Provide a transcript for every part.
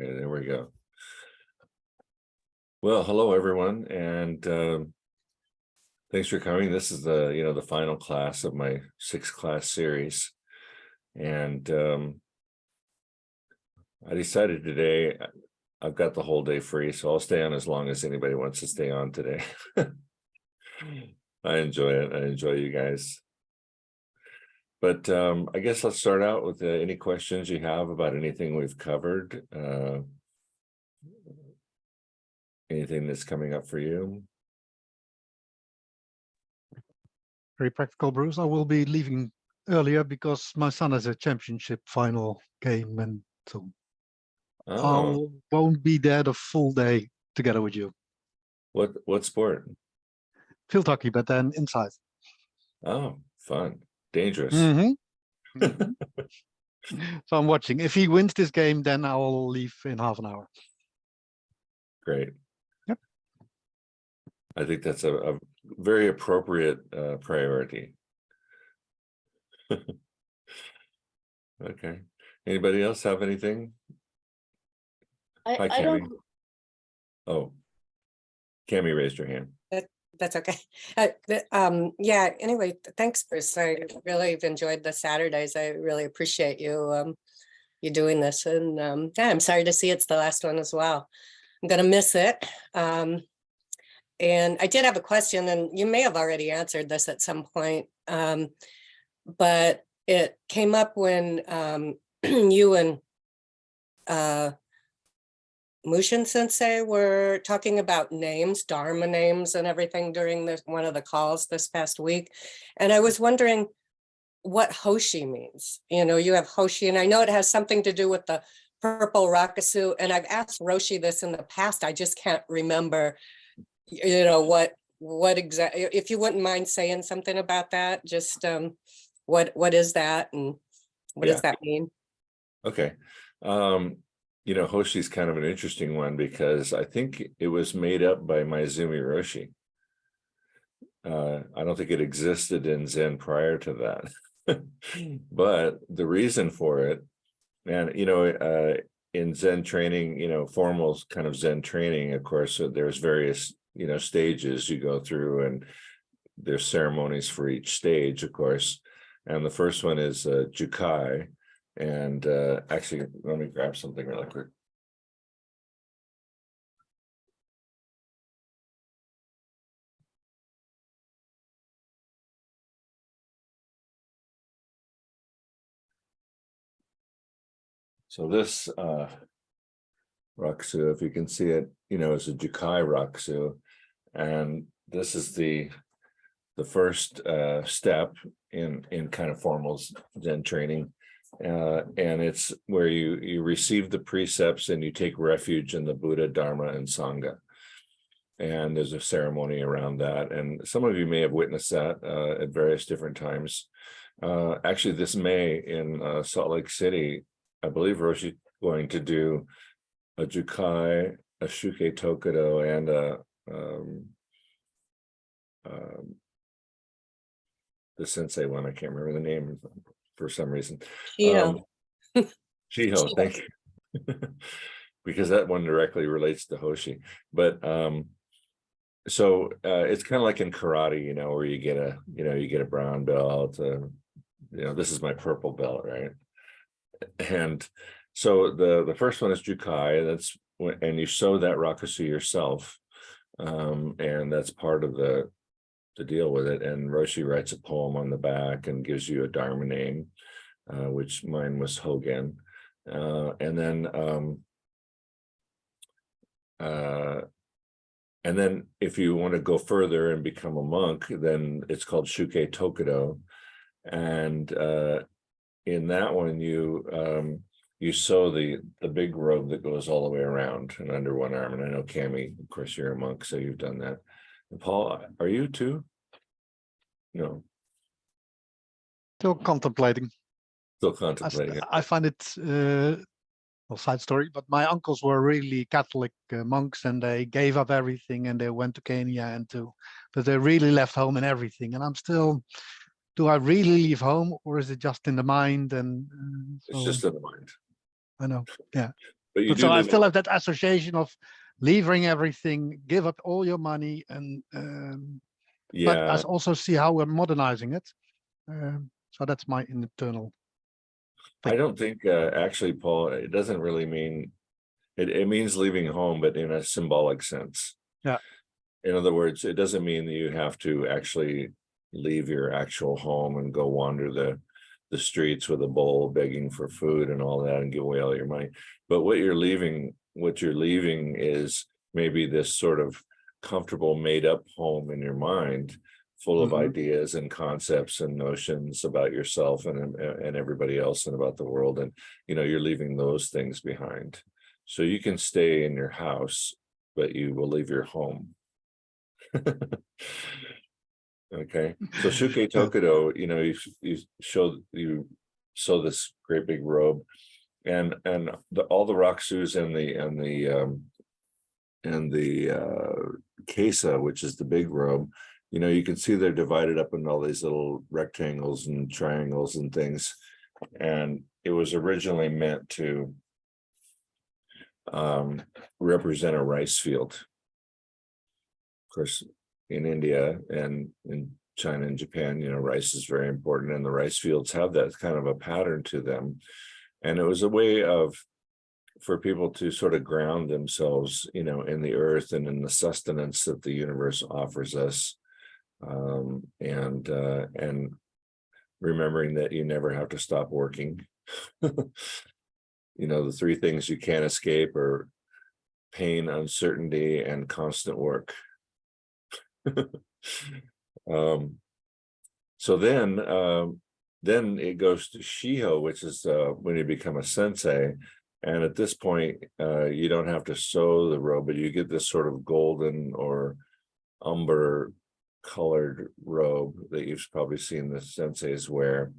Okay, there we go. Well, hello everyone, and thanks for coming. This is the final class of my 6-class series, and I decided today I've got the whole day free, so I'll stay on as long as anybody wants to stay on today. I enjoy it. I enjoy you guys. But I guess let's start out with any questions you have about anything we've covered. Anything that's coming up for you? Very practical, Bruce. I will be leaving earlier because my son has a championship final game, and so I won't be there the full day together with you. What sport? Field hockey, but then inside. Oh, fun. Dangerous. So I'm watching. If he wins this game, then I will leave in half an hour. Great. Yep. I think that's a very appropriate priority. Okay. Anybody else have anything? Hi, I Cammie. don't. Oh, Cammie raised her hand. That's okay. Yeah. Anyway, thanks, Bruce. I really have enjoyed the Saturdays. I really appreciate you you doing this, and yeah, I'm sorry to see it's the last one as well. I'm gonna miss it. And I did have a question, and you may have already answered this at some point, but it came up when you and Mushin Sensei were talking about names, Dharma names and everything during one of the calls this past week. And I was wondering what Hoshi means. You know, you have Hoshi, and I know it has something to do with the purple rakusu. And I've asked Roshi this in the past. I just can't remember, you know, what exactly, if you wouldn't mind saying something about that, just what is that and what does that mean? Okay. You know, Hoshi's kind of an interesting one because I think it was made up by Maezumi Roshi. I don't think it existed in Zen prior to that. But the reason for it, and you know, in Zen training, you know, formal kind of Zen training, of course, there's various, you know, stages you go through, and there's ceremonies for each stage, of course. And the first one is Jukai. And actually, let me grab something really quick. So this Rakusu, if you can see it, you know, is a Jukai Rakusu. And this is the first step in kind of formal Zen training. And it's where you receive the precepts and you take refuge in the Buddha, Dharma, and Sangha. And there's a ceremony around that. And some of you may have witnessed that at various different times. Actually, this May in Salt Lake City, I believe Roshi going to do a Jukai, a Shuke Tokudo, and the sensei one. I can't remember the name for some reason. Shiho, thank you. Because that one directly relates to Hoshi. But so it's kind of like in karate, you know, where you get a brown belt. You know, this is my purple belt, right? And so the first one is Jukai. That's and you sew that rakusu yourself, and that's part of the deal with it. And Roshi writes a poem on the back and gives you a Dharma name, which mine was Hogen. And then if you want to go further and become a monk, then it's called Shuke Tokudo. And in that one, you sew the big robe that goes all the way around and under one arm. And I know Cammie, of course, you're a monk, so you've done that. And Paul, are you too? No. Still contemplating. Still contemplating. I find it well, side story, but my uncles were really Catholic monks, and they gave up everything and they went to Kenya but they really left home and everything. And I'm still, do I really leave home, or is it just in the mind? And It's just in the mind. I know, yeah. But you But do so I live still in- have that association of leaving everything, give up all your money, and but I Yeah, also see how we're modernizing it. So that's my internal. I don't think actually, Paul, it doesn't really mean it means leaving home, but in a symbolic sense. Yeah. In other words, it doesn't mean that you have to actually leave your actual home and go wander the streets with a bowl begging for food and all that and give away all your money. But what you're leaving is maybe this sort of comfortable made up home in your mind, full of Mhm. ideas and concepts and notions about yourself and everybody else and about the world. And you're leaving those things behind. So you can stay in your house, but you will leave your home. Okay, so Shuke Yeah. Tokudo, you sew this great big robe, and all the Raksus and the Kesa, which is the big robe, you can see they're divided up into all these little rectangles and triangles and things, and it was originally meant to represent a rice field. Of course, in India and in China and Japan, rice is very important, and the rice fields have that kind of a pattern to them. And it was a way for people to sort of ground themselves, in the earth and in the sustenance that the universe offers us, and remembering that you never have to stop working. The three things you can't escape are pain, uncertainty, and constant work. So then it goes to Shiho, which is when you become a sensei. And at this point, you don't have to sew the robe, but you get this sort of golden or umber colored robe that you've probably seen the senseis wear.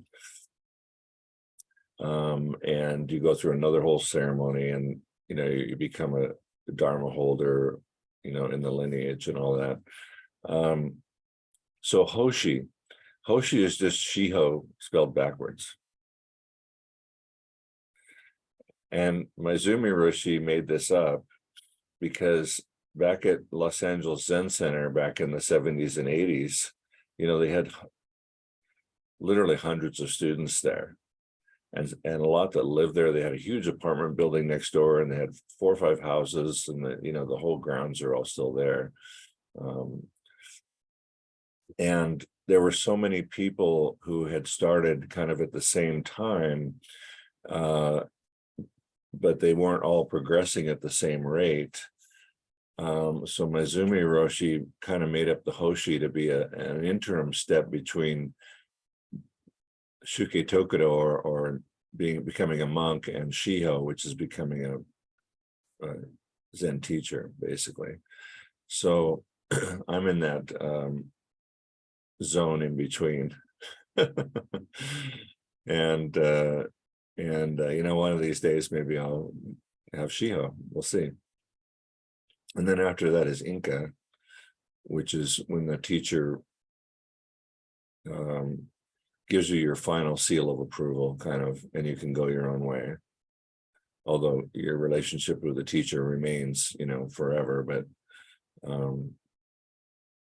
And you go through another whole ceremony, and you become a Dharma holder, in the lineage and all that. So Hoshi is just Shiho spelled backwards. And Maizumi Roshi made this up because back at Los Angeles Zen Center back in the 70s and 80s, they had literally hundreds of students there. And a lot that lived there. They had a huge apartment building next door, and they had 4 or 5 houses, and the whole grounds are all still there. And there were so many people who had started kind of at the same time, but they weren't all progressing at the same rate. So Maizumi Roshi kind of made up the Hoshi to be an interim step between Shuke Tokudo or becoming a monk, and Shiho, which is becoming a Zen teacher, basically. So I'm in that zone in between. And one of these days maybe I'll have Shiho. We'll see. And then after that is Inka, which is when the teacher gives you your final seal of approval, kind of, and you can go your own way. Although your relationship with the teacher remains, forever, but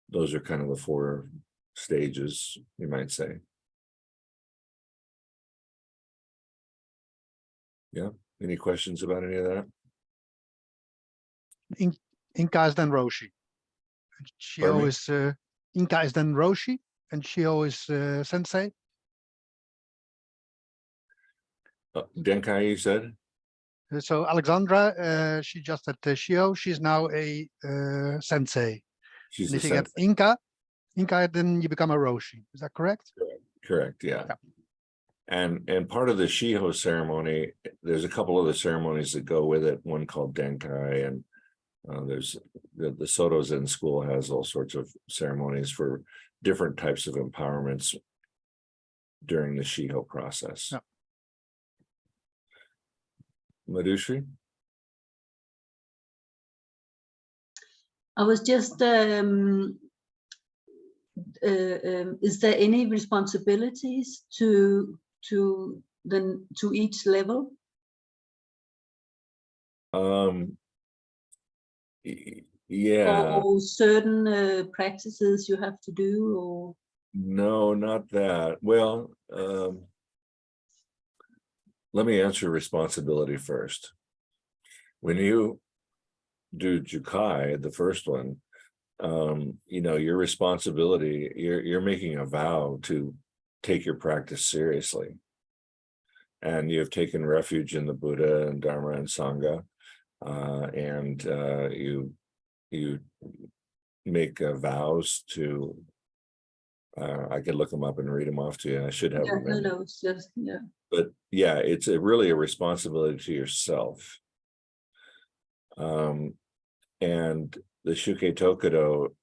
those are kind of the 4 stages, you might say. Yeah. Any questions about any of that? Inka is then Roshi. Pardon Shio me? is Inka is then Roshi, and Shio is Sensei. Denkai, you said? So Alexandra, she just at Shio. She's now a Sensei. She's And the if you get sensei. Inka, then you become a Roshi. Is that correct? Correct, yeah. Yeah. And part of the Shiho ceremony, there's a couple other ceremonies that go with it, one called Denkai, and there's the Soto Zen school has all sorts of ceremonies for different types of empowerments during the Shiho process. Yeah. Madhushri? I was just, is there any responsibilities to each level? Yeah, or certain practices you have to do, or no, not that. Well, let me answer responsibility first. When you do Jukai, the first one, your responsibility, you're making a vow to take your practice seriously. And you have taken refuge in the Buddha and Dharma and Sangha, and you make vows to. I could look them up and read them off to you. I should have them. no, it's just But yeah, it's really a responsibility to yourself. And the Shukkei Tokudo,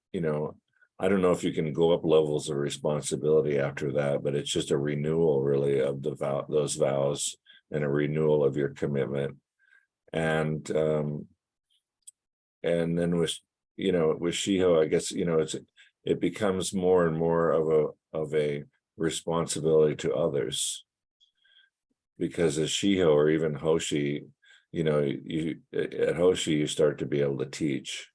I don't know if you can go up levels of responsibility after that, but it's just a renewal really of those vows and a renewal of your commitment. And then with Shiho, I guess, it becomes more and more of a responsibility to others. Because as Shiho or even Hoshi, at Hoshi, you start to be able to teach,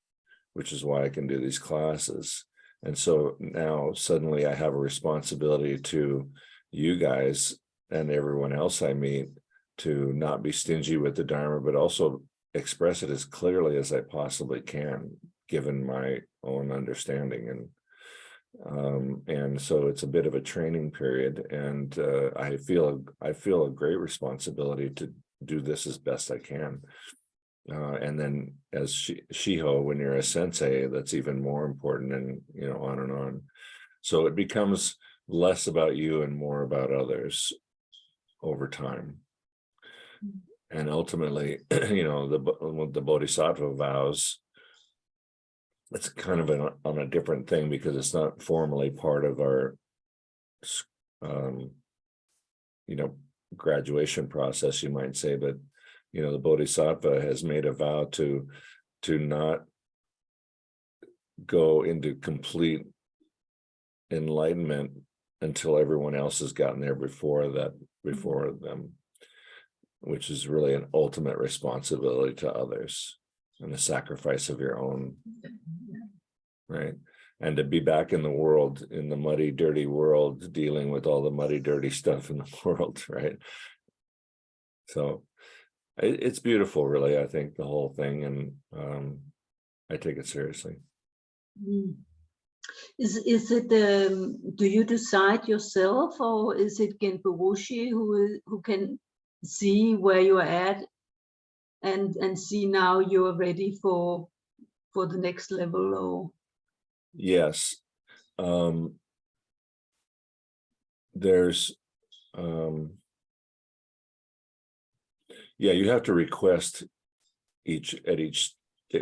which is why I can do these classes. And so now suddenly I have a responsibility to you guys and everyone else I meet to not be stingy with the Dharma, but also express it as clearly as I possibly can, given my own understanding. And so it's a bit of a training period, and I feel a great responsibility to do this as best I can. And then as Shiho, when you're a sensei, that's even more important, and on and on. So it becomes less about you and more about others over time. And ultimately, the Bodhisattva vows, it's kind of on a different thing because it's not formally part of our, graduation process, you might say, but the Bodhisattva has made a vow to not go into complete enlightenment until everyone else has gotten there before them, which is really an ultimate responsibility to others and a sacrifice of your own, right? And to be back in the world, in the muddy, dirty world, dealing with all the muddy, dirty stuff in the world, right? So it's beautiful, really, I think, the whole thing, and I take it seriously. Is it do you decide yourself, or is it Genpo Roshi who can see where you are at and see now you are ready for the next level? Or Yes. There's you have to request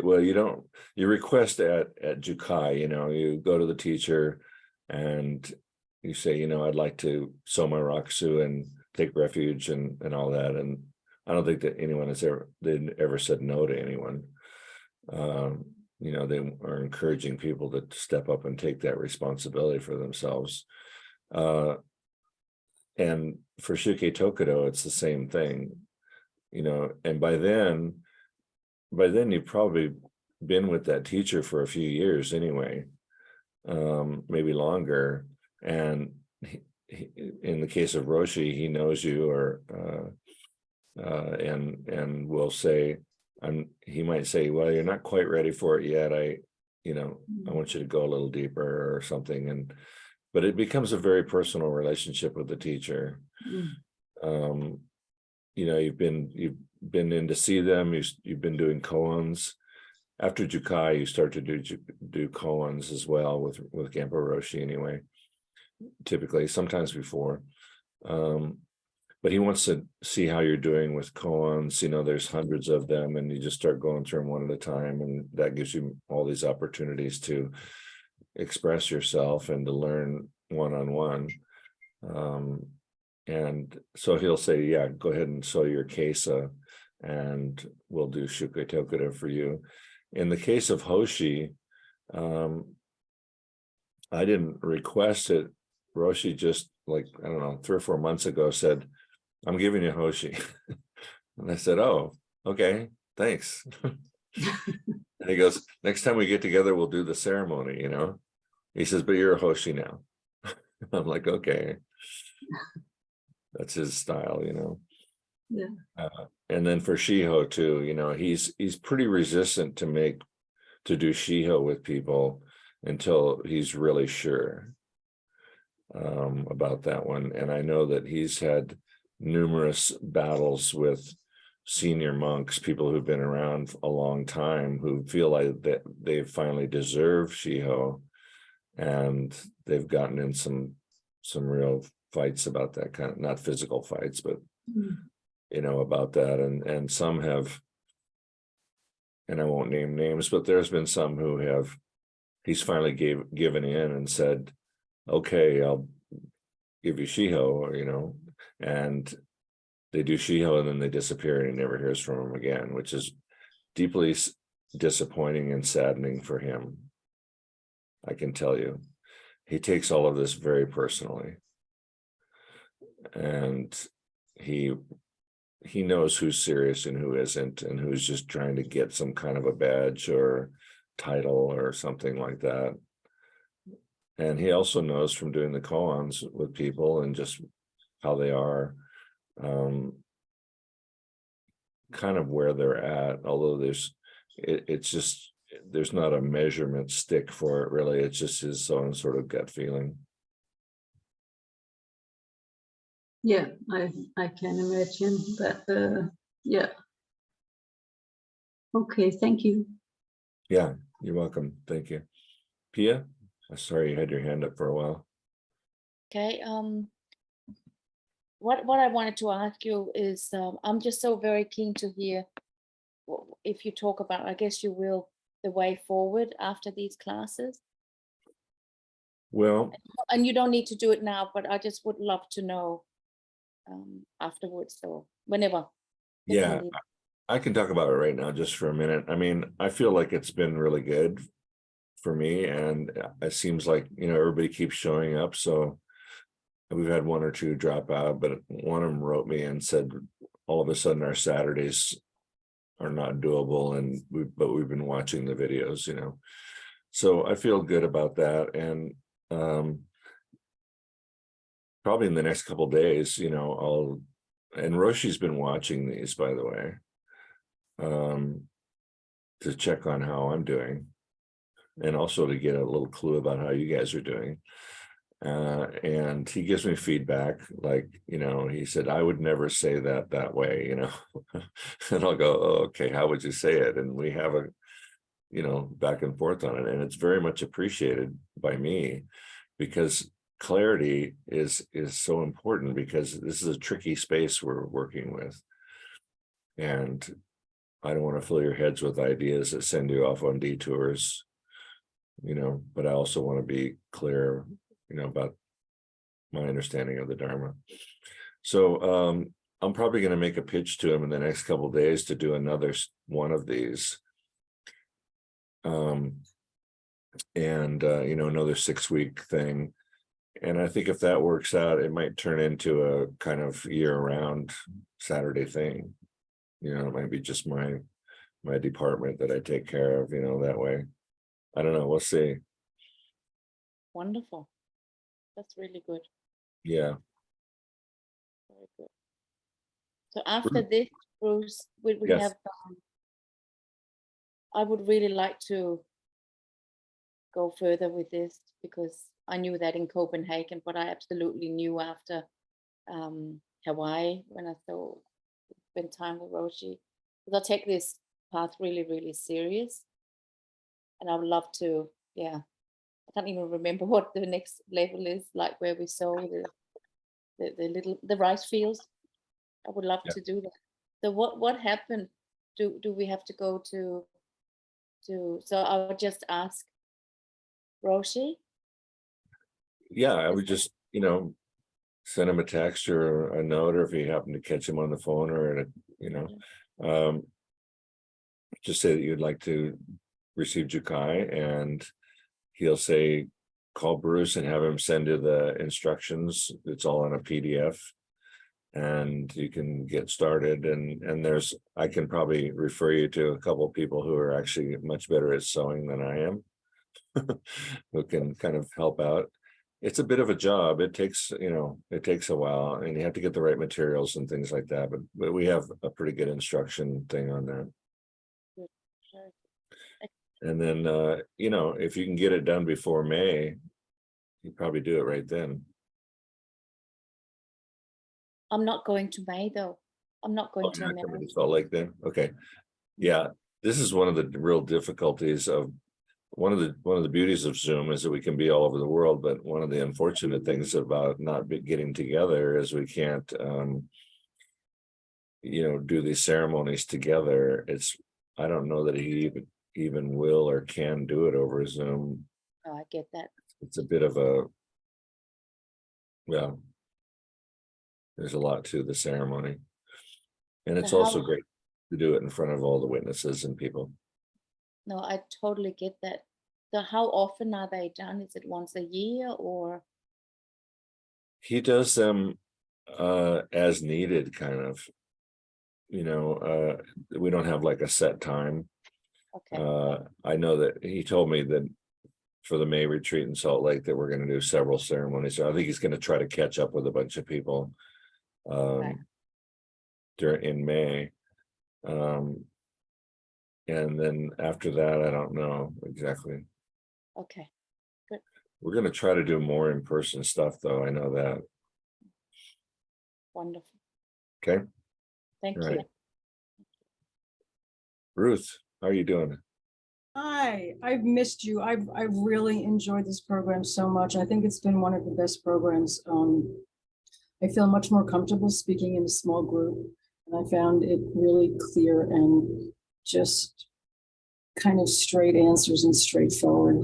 well, you request at Jukai, you go to the teacher and you say, I'd like to Soma Raksu and take refuge and all that. And I don't think that anyone has ever said no to anyone. They are encouraging people to step up and take that responsibility for themselves. And for Shukkei Tokudo, it's the same thing, and by then you've probably been with that teacher for a few years anyway, maybe longer. And in the case of Roshi, he knows you, or and will say, he might say, well, you're not quite ready for it yet. I want you to go a little deeper or something. But it becomes a very personal relationship with the teacher. You've been in to see them. You've been doing koans. After Jukai, you start to do koans as well with Genpo Roshi anyway. Typically, sometimes before. But he wants to see how you're doing with koans. There's hundreds of them, and you just start going through them one at a time, and that gives you all these opportunities to express yourself and to learn one-on-one. And so he'll say, yeah, go ahead and sew your kesa, and we'll do Shukkei Tokudo for you. In the case of Hoshi, I didn't request it. Roshi just, I don't know, 3 or 4 months ago said, I'm giving you Hoshi. And I said, oh, okay. thanks. And he goes, next time we get together, we'll do the ceremony, you know? He says, but you're a Hoshi now. I'm like, okay. That's his style, you know? Yeah. And then for Shiho too, you know, he's pretty resistant to do Shiho with people until he's really sure about that one. And I know that he's had numerous battles with senior monks, people who've been around a long time, who feel like that they finally deserve Shiho, and they've gotten in some real fights about that kind of, not physical fights, but you know, about that. And some have, and I won't name names, but there's been some who have, he's finally given in and said, okay, I'll give you Shiho, you know, and they do Shiho and then they disappear and he never hears from him again, which is deeply disappointing and saddening for him. I can tell you, he takes all of this very personally, and he knows who's serious and who isn't, and who's just trying to get some kind of a badge or title or something like that. And he also knows from doing the koans with people and just how they are, kind of where they're at, although it's just, there's not a measurement stick for it really. It's just his own sort of gut feeling. Yeah, I can imagine that. Yeah. Okay, thank you. Yeah, you're welcome. Thank you. Pia, I'm sorry you had your hand up for a while. Okay. What I wanted to ask you is, I'm just so very keen to hear if you talk about, I guess you will, the way forward after these classes. Well, And you don't need to do it now, but I just would love to know afterwards, or whenever. yeah, I can talk about it right now just for a minute. I mean, I feel like it's been really good for me, and it seems like, you know, everybody keeps showing up. So we've had one or two drop out, but one of them wrote me and said all of a sudden our Saturdays are not doable, and but we've been watching the videos, you know. So I feel good about that. And probably in the next couple of days, you know, and Roshi's been watching these, by the way, to check on how I'm doing, and also to get a little clue about how you guys are doing. And he gives me feedback, like, you know, he said, I would never say that way, you know. And I'll go, oh, okay, how would you say it? And we have a, you know, back and forth on it. And it's very much appreciated by me, because clarity is so important, because this is a tricky space we're working with. And I don't want to fill your heads with ideas that send you off on detours, you know, but I also want to be clear, you know, about my understanding of the Dharma. So I'm probably going to make a pitch to him in the next couple of days to do another one of these. And you know, another 6-week thing. And I think if that works out, it might turn into a kind of year-round Saturday thing. You know, it might be just my department that I take care of, you know, that way. I don't know, we'll see. Wonderful. That's really good. Yeah. Very good. So after this, Bruce, we Yes. have, I would really like to go further with this, because I knew that in Copenhagen, but I absolutely knew after Hawaii, when I spent time with Roshi, because I take this path really, really serious. And I would love to, yeah, I can't even remember what the next level is, like where we sow the rice fields. I would love to do that. So what happened? Do we have to go to? So I would just ask Roshi. Yeah, I would just, you know, send him a text or a note, or if you happen to catch him on the phone, or you know, just say that you'd like to receive Jukai, and he'll say, call Bruce and have him send you the instructions. It's all in a PDF. and you can get started. And I can probably refer you to a couple of people who are actually much better at sewing than I am, who can kind of help out. It's a bit of a job. It takes, it takes a while, and you have to get the right materials and things like that. But we have a pretty good instruction thing on that. And then, if you can get it done before May, you probably do it right then. I'm not going to May though. I'm not going Oh, to you're not coming America. to Salt Lake then? Okay. Yeah, this is one of the real difficulties of one of the beauties of Zoom is that we can be all over the world, but one of the unfortunate things about not getting together is we can't do these ceremonies together. I don't know that he even will or can do it over Zoom. Oh, I get that. It's a bit of a, well, there's a lot to the ceremony. And it's So also how- great to do it in front of all the witnesses and people. No, I totally get that. So how often are they done? Is it once a year or? He does them as needed, kind of. We don't have like a set time. Okay, I know that he told me that for the May retreat in Salt Lake that we're going to do several ceremonies. So I think he's going to try to catch up with a bunch of people in May. And then after that, I don't know exactly. okay. We're going to try to do more in-person stuff, though. I know that. Wonderful. Okay. Thank All you. right. Ruth, how are you doing? Hi, I've missed you. I've really enjoyed this program so much. I think it's been one of the best programs. I feel much more comfortable speaking in a small group, and I found it really clear and just kind of straight answers and straightforward.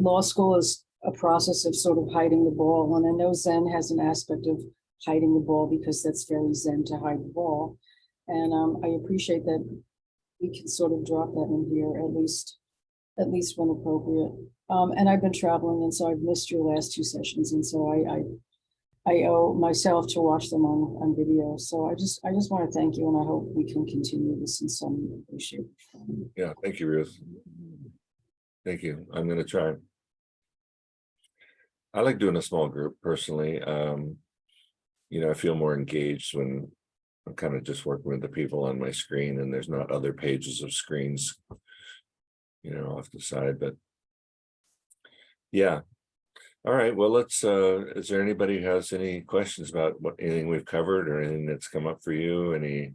Law school is a process of sort of hiding the ball, and I know Zen has an aspect of hiding the ball because that's very Zen to hide the ball. And I appreciate that we can sort of drop that in here, at least when appropriate. And I've been traveling, and so I've missed your last two sessions, and so I owe myself to watch them on video. So I just want to thank you, and I hope we can continue this in some shape. Yeah, thank you, Ruth. Thank you. I'm going to try. I like doing a small group personally. I feel more engaged when I'm kind of just working with the people on my screen and there's not other pages of screens, off the side, but yeah. All right, well, is there anybody who has any questions about anything we've covered or anything that's come up for you? Any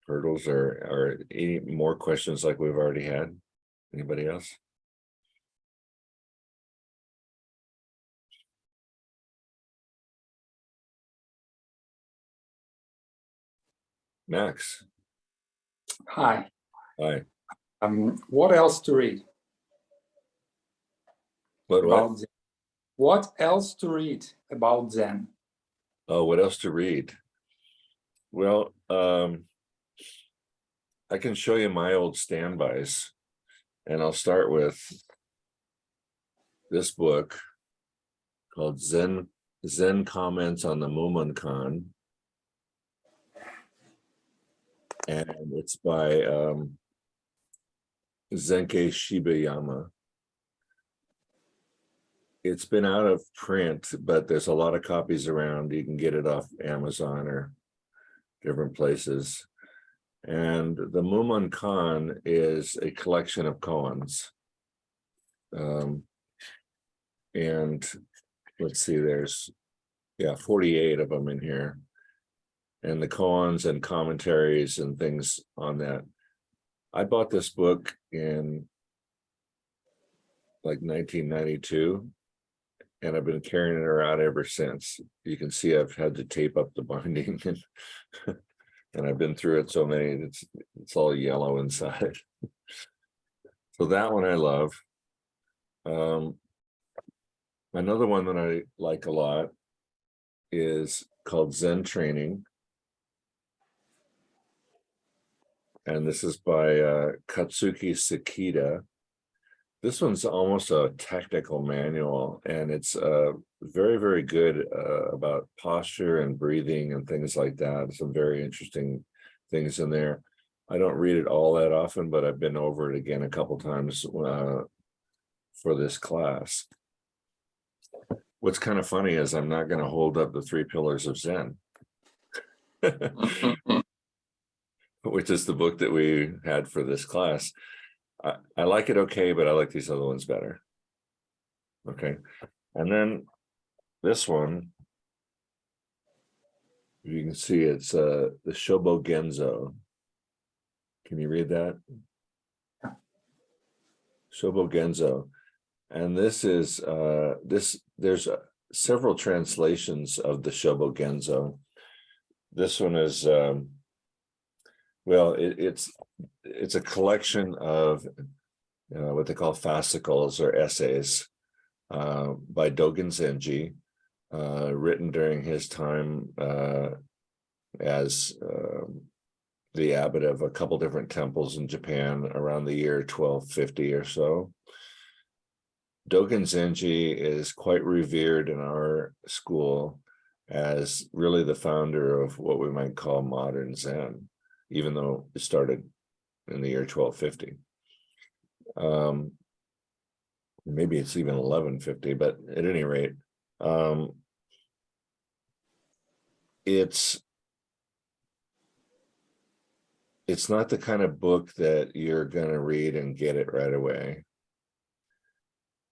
hurdles or any more questions like we've already had? Anybody else? Max. Hi. Hi. What else to read? What? About Zen? What else to read about Zen? Oh, what else to read? Well, I can show you my old standbys, and I'll start with this book called Zen Comments on the Mumonkan, and it's by Zenke Shibayama. It's been out of print, but there's a lot of copies around. You can get it off Amazon or different places. And the Mumonkan is a collection of koans. And let's see, there's 48 of them in here. And the koans and commentaries and things on that. I bought this book in like 1992, and I've been carrying it around ever since. You can see I've had to tape up the binding, and I've been through it so many, it's all yellow inside. So that one I love. Another one that I like a lot is called Zen Training. And this is by Katsuki Sakita. This one's almost a technical manual, and it's very, very good about posture and breathing and things like that. Some very interesting things in there. I don't read it all that often, but I've been over it again a couple times for this class. What's kind of funny is I'm not going to hold up the 3 Pillars of Zen, which is the book that we had for this class. I like it okay, but I like these other ones better. Okay. And then this one, you can see it's the Shobo Genzo. Can you read that? Shobo Genzo. And this is there's several translations of the Shobo Genzo. This one is well, it's a collection of what they call fascicles or essays by Dogen Zenji, written during his time as the abbot of a couple different temples in Japan around the year 1250 or so. Dogen Zenji is quite revered in our school as really the founder of what we might call modern Zen, even though it started in the year 1250. Maybe it's even 1150, but at any rate, it's not the kind of book that you're going to read and get it right away.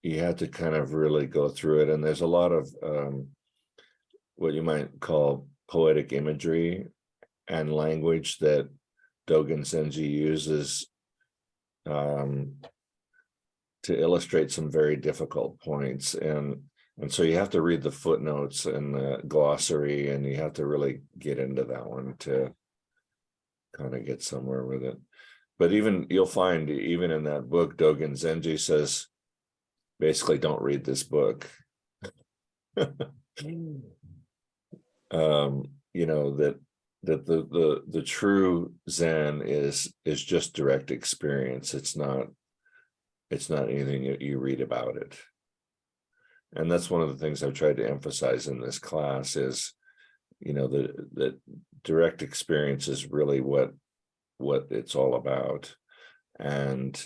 You have to kind of really go through it, and there's a lot of what you might call poetic imagery and language that Dogen Zenji uses to illustrate some very difficult points, and so you have to read the footnotes and the glossary, and you have to really get into that one to kind of get somewhere with it. But even you'll find even in that book, Dogen Zenji says, basically, don't read this book. You know, that the true Zen is just direct experience. It's not anything that you read about it. And that's one of the things I've tried to emphasize in this class is, you know, that direct experience is really what it's all about. And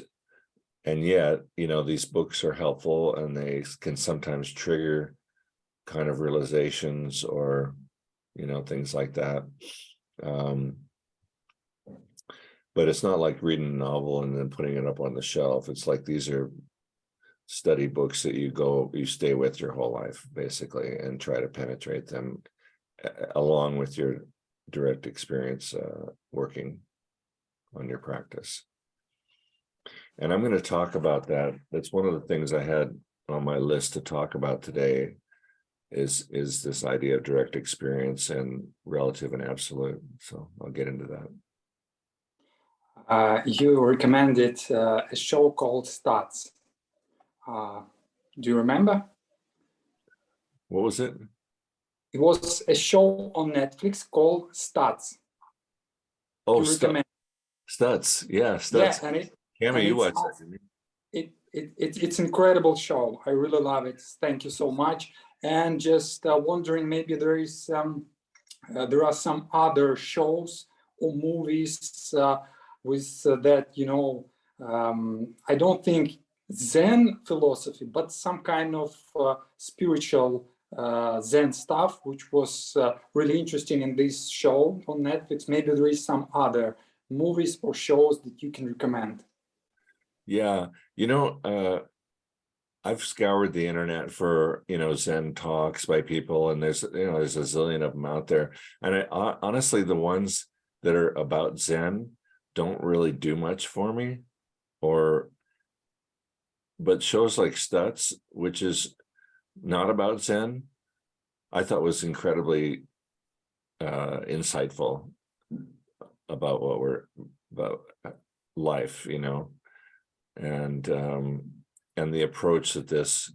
yet, you know, these books are helpful, and they can sometimes trigger kind of realizations or, you know, things like that. But it's not like reading a novel and then putting it up on the shelf. It's like these are study books that you stay with your whole life, basically, and try to penetrate them along with your direct experience working on your practice. And I'm going to talk about that. That's one of the things I had on my list to talk about today is this idea of direct experience and relative and absolute. So I'll get into that. You recommended a show called Stats. Do you remember? What was it? It was a show on Netflix called Stats. Oh, Studs. Yeah, Studs. Yeah, and Cami, you watched that, didn't you? It's incredible show. I really love it. Thank you so much. And just wondering, maybe there are some other shows or movies with that, you know, I don't think Zen philosophy, but some kind of spiritual Zen stuff, which was really interesting in this show on Netflix. Maybe there is some other movies or shows that you can recommend. Yeah, you know, I've scoured the internet for, you know, Zen talks by people, and there's a zillion of them out there. And honestly, the ones that are about Zen don't really do much for me, but shows like Stutz, which is not about Zen, I thought was incredibly insightful about about life, you know, and the approach that this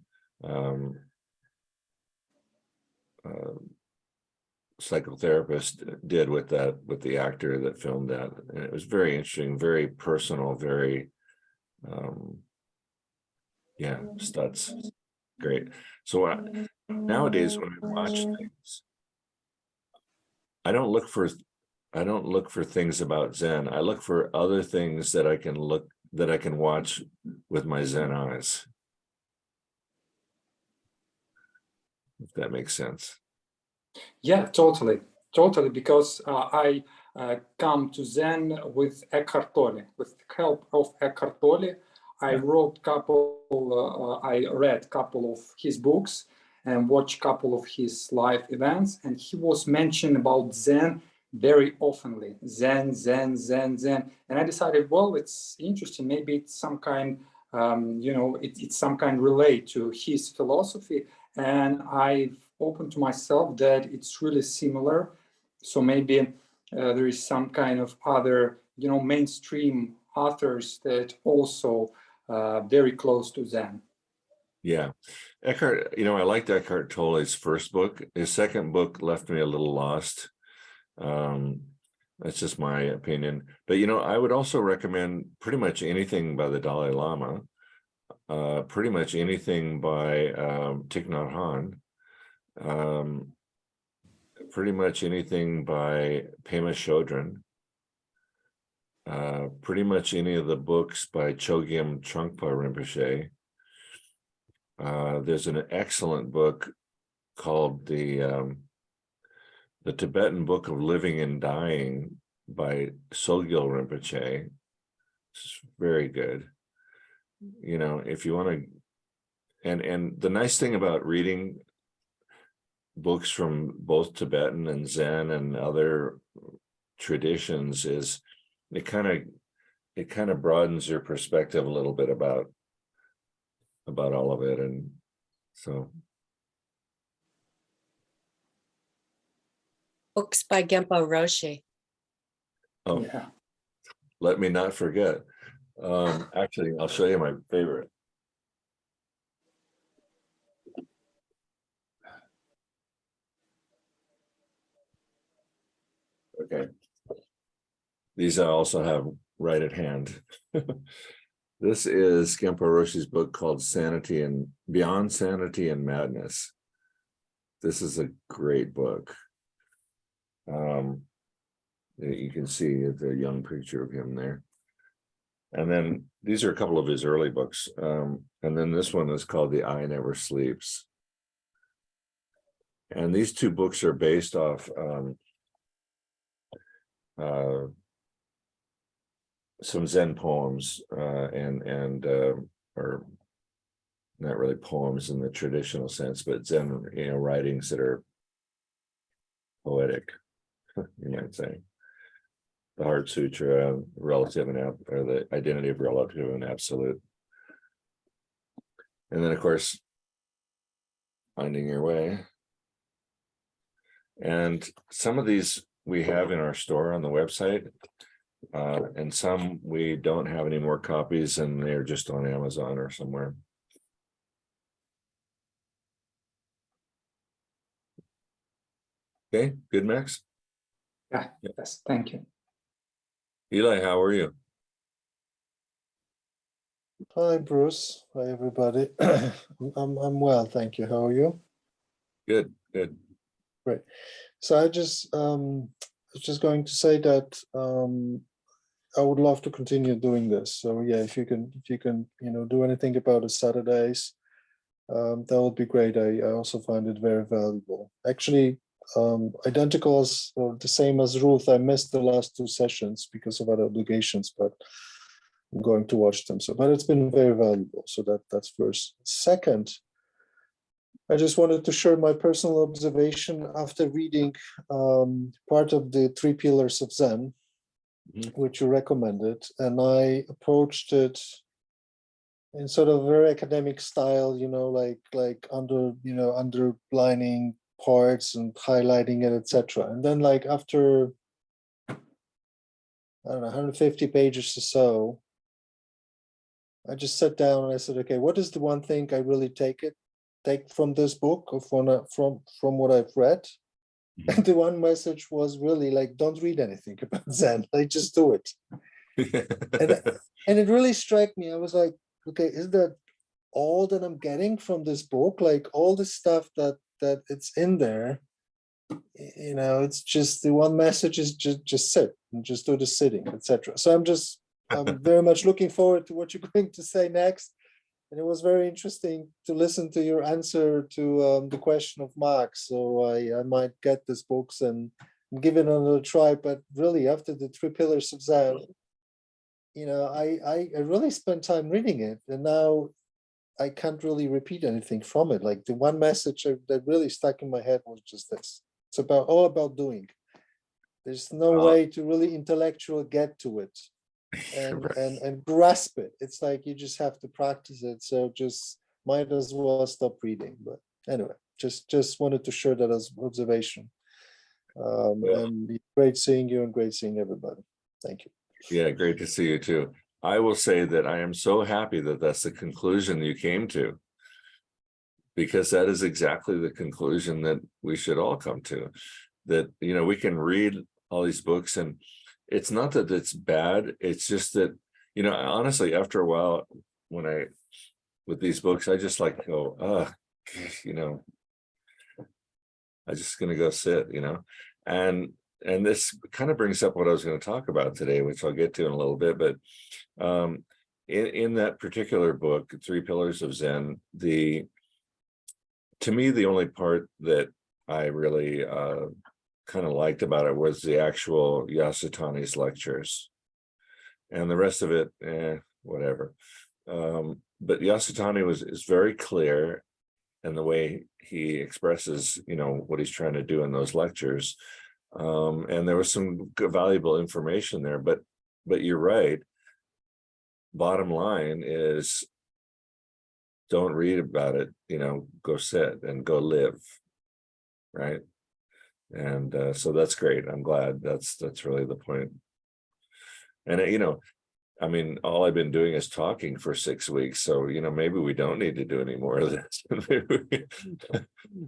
psychotherapist did with the actor that filmed that. And it was very interesting, very personal, very Yeah, studs. Great. So nowadays when I watch things, I don't look for things about Zen. I look for other things that I can watch with my Zen eyes. If that makes sense. Yeah, totally, because I come to Zen with Eckhart Tolle, with help of Eckhart Tolle. I read couple of his books and watched couple of his live events, and he was mentioned about Zen very oftenly. Zen, Zen, Zen, Zen. And I decided, well, it's interesting. Maybe it's some kind, it's some kind relate to his philosophy. And I've opened to myself that it's really similar. So maybe there is some kind of other, mainstream authors that also very close to Zen. Yeah. Eckhart, I liked Eckhart Tolle's first book. His second book left me a little lost. That's just my opinion. But, I would also recommend pretty much anything by the Dalai Lama, pretty much anything by Thich Nhat Hanh, pretty much anything by Pema Chodron, pretty much any of the books by Chogyam Trungpa Rinpoche. There's an excellent book called the Tibetan Book of Living and Dying by Sogyal Rinpoche. It's very good. If you want to, and the nice thing about reading books from both Tibetan and Zen and other traditions is it kind of broadens your perspective a little bit about all of it. And so Books by Genpo Roshi. oh Yeah. Let me not forget. Actually, I'll show you my favorite. Okay. These I also have right at hand. This is Genpo Roshi's book called Sanity and Beyond Sanity and Madness. This is a great book. You can see the young picture of him there. And then these are a couple of his early books. And then this one is called The Eye Never Sleeps. And these two books are based off some Zen poems or not really poems in the traditional sense, but Zen, writings that are poetic, you might say. The Heart Sutra, Relative and or the Identity of Relative and Absolute. And then, of course, Finding Your Way. And some of these we have in our store on the website, and some we don't have any more copies, and they're just on Amazon or somewhere. Okay, good, Max? Yeah, yes, thank you. Eli, how are you? Hi, Bruce. Hi, everybody. I'm well, thank you. How are you? Good, good. Great. So I just was just going to say that I would love to continue doing this. So yeah, if you can do anything about the Saturdays, that would be great. I also find it very valuable. Actually, identical as or the same as Ruth. I missed the last two sessions because of other obligations, but I'm going to watch them. So, but it's been very valuable. So that's first. Second, I just wanted to share my personal observation after reading part of the 3 Pillars of Zen, which you recommended, and I approached it in sort of very academic style, like underlining parts and highlighting it, etc. And then, like after I don't know 150 pages or so, I just sat down and I said, okay, what is the one thing I really take from this book or from what I've read? And the one message was really like, don't read anything about Zen, like just do it. And it really struck me. I was like, okay, is that all that I'm getting from this book, like all the stuff that it's in there, you know, it's just the one message is just sit and just do the sitting, etc. So I'm very much looking forward to what you're going to say next. And it was very interesting to listen to your answer to the question of Mark. So I might get these books and give it another try. But really, after the 3 Pillars of Zen, you know, I really spent time reading it, and now I can't really repeat anything from it. Like the one message that really stuck in my head was just this: it's all about doing. There's no way to really intellectual get to it and grasp it. It's like you just have to practice it. So just might as well stop reading. But anyway, just wanted to share that as observation. And great seeing you and great seeing everybody. Thank you. Yeah, great to see you too. I will say that I am so happy that that's the conclusion you came to, because that is exactly the conclusion that we should all come to. That, you know, we can read all these books, and it's not that it's bad. It's just that, you know, honestly, after a while, with these books, I just like go, you know, I'm just going to go sit, you know, and this kind of brings up what I was going to talk about today, which I'll get to in a little bit. But in that particular book, 3 Pillars of Zen, to me, the only part that I really kind of liked about it was the actual Yasutani's lectures, and the rest of it, whatever. But Yasutani is very clear in the way he expresses, you know, what he's trying to do in those lectures. And there was some good, valuable information there, but you're right. Bottom line is, don't read about it, you know, go sit and go live. Right. And so that's great. I'm glad that's really the point. And, you know, I mean, all I've been doing is talking for 6 weeks. So, you know, maybe we don't need to do any more of this.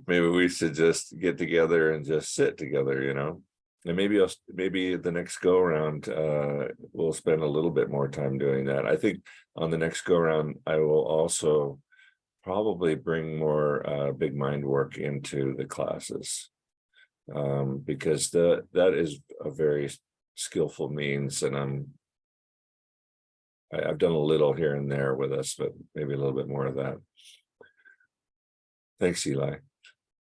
Maybe we should just get together and just sit together, you know, and maybe the next go around, we'll spend a little bit more time doing that. I think on the next go around, I will also probably bring more big mind work into the classes, because that is a very skillful means, and I've done a little here and there with us, but maybe a little bit more of that. Thanks, Eli.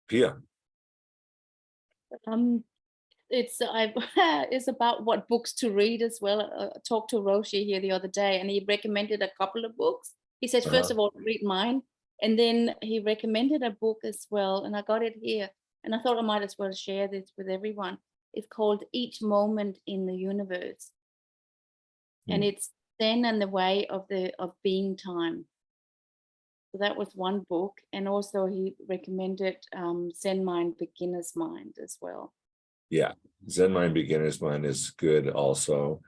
Pia. It's about what books to read as well. I talked to Roshi here the other day, and he recommended a couple of books. He said, first of all, read mine, and then he recommended a book as well, and I got it here, and I thought I might as well share this with everyone. It's called Each Moment in the Universe, and it's Zen and the Way of Being Time. So that was one book, and also he recommended Zen Mind, Beginner's Mind as well. Yeah, Zen Mind, Beginner's Mind is good also.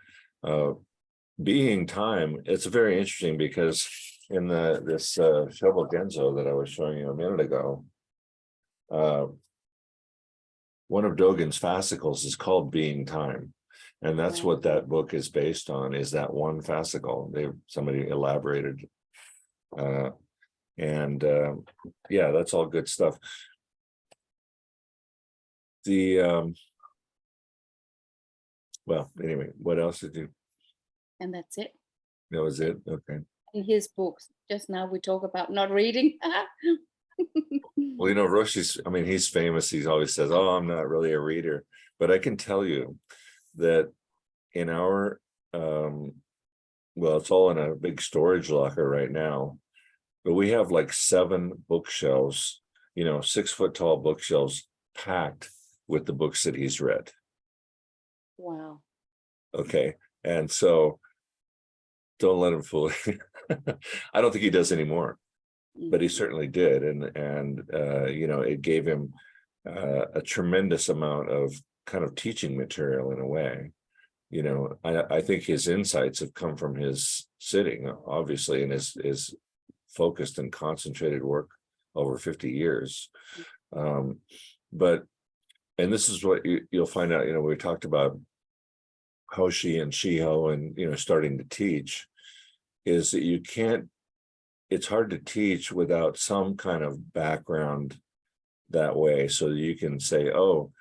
Being Time, it's very interesting because in this Shobo Genzo that I was showing you a minute ago, one of Dogen's fascicles is called Being Time. And that's what that book is based on, is that one fascicle. Somebody elaborated. Yeah, that's all good stuff. Well, anyway, what else did you? And that's it. That was it? Okay. In his books, just now we talk about not reading. Well, you know, Roshi's, I mean, he's famous. He always says, oh, I'm not really a reader. But I can tell you that in our, well, it's all in a big storage locker right now, but we have like 7 bookshelves, you know, 6-foot tall bookshelves packed with the books that he's read. Wow. Okay. And so don't let him fool you. I don't think he does anymore, but he certainly did. And you know, it gave him a tremendous amount of kind of teaching material in a way. You know, I think his insights have come from his sitting, obviously, and his focused and concentrated work over 50 years. And this is what you'll find out, you know, we talked about Hoshi and Shiho and, you know, starting to teach, is that you can't it's hard to teach without some kind of background that way, so that you can say, oh,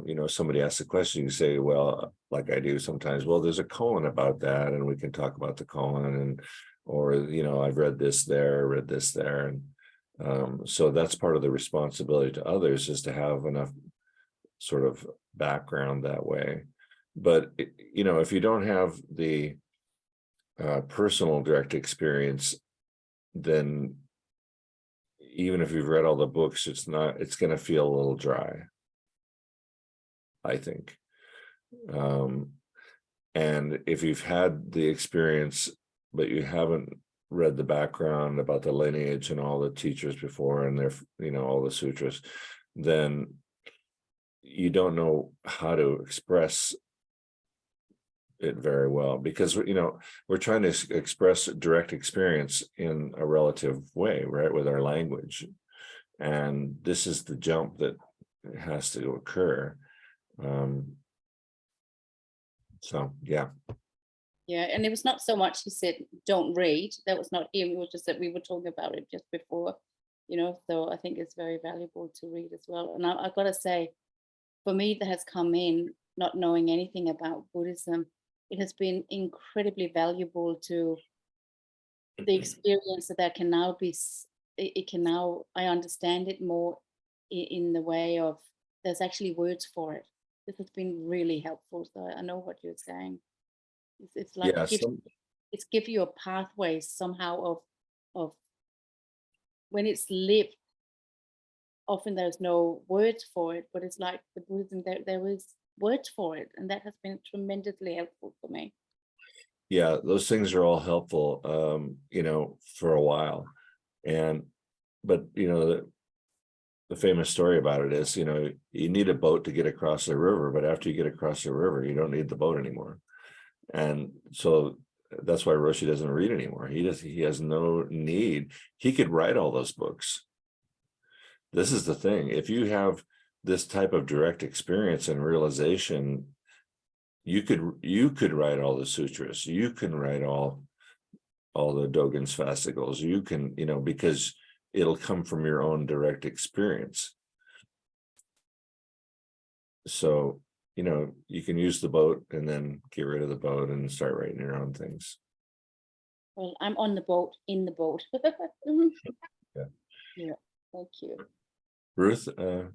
you know, somebody asks a question, you say, well, like I do sometimes, well, there's a colon about that, and we can talk about the colon, and, or, you know, I've read this there, read this there. And so that's part of the responsibility to others, is to have enough sort of background that way. But, you know, if you don't have the personal direct experience, then even if you've read all the books, it's going to feel a little dry, I think. And if you've had the experience, but you haven't read the background about the lineage and all the teachers before, and their, you know, all the sutras, then you don't know how to express it very well, because, you know, we're trying to express direct experience in a relative way, right, with our language. And this is the jump that has to occur. So yeah. Yeah, and it was not so much he said don't read, that was not him, it was just that we were talking about it just before, you know. So I think it's very valuable to read as well. And I gotta say, for me that has come in not knowing anything about Buddhism, it has been incredibly valuable to the experience that can now be, it can now, I understand it more in the way of there's actually words for it. This has been really helpful. So I know what you're saying. It's like Yeah, it's give you a pathway somehow of when it's lived. Often there's no words for it, but it's like the Buddhism, there is words for it, and that has been tremendously helpful for me. yeah, those things are all helpful, you know, for a while. But you know, the famous story about it is, you know, you need a boat to get across the river, but after you get across the river, you don't need the boat anymore. And so that's why Roshi doesn't read anymore. He has no need. He could write all those books. This is the thing. If you have this type of direct experience and realization, you could write all the sutras. You can write all the Dogen's fascicles. You can, you know, because it'll come from your own direct experience. So, you know, you can use the boat and then get rid of the boat and start writing your own things. Well, I'm on the boat, in the boat. Yeah. Yeah, thank you. Ruth, I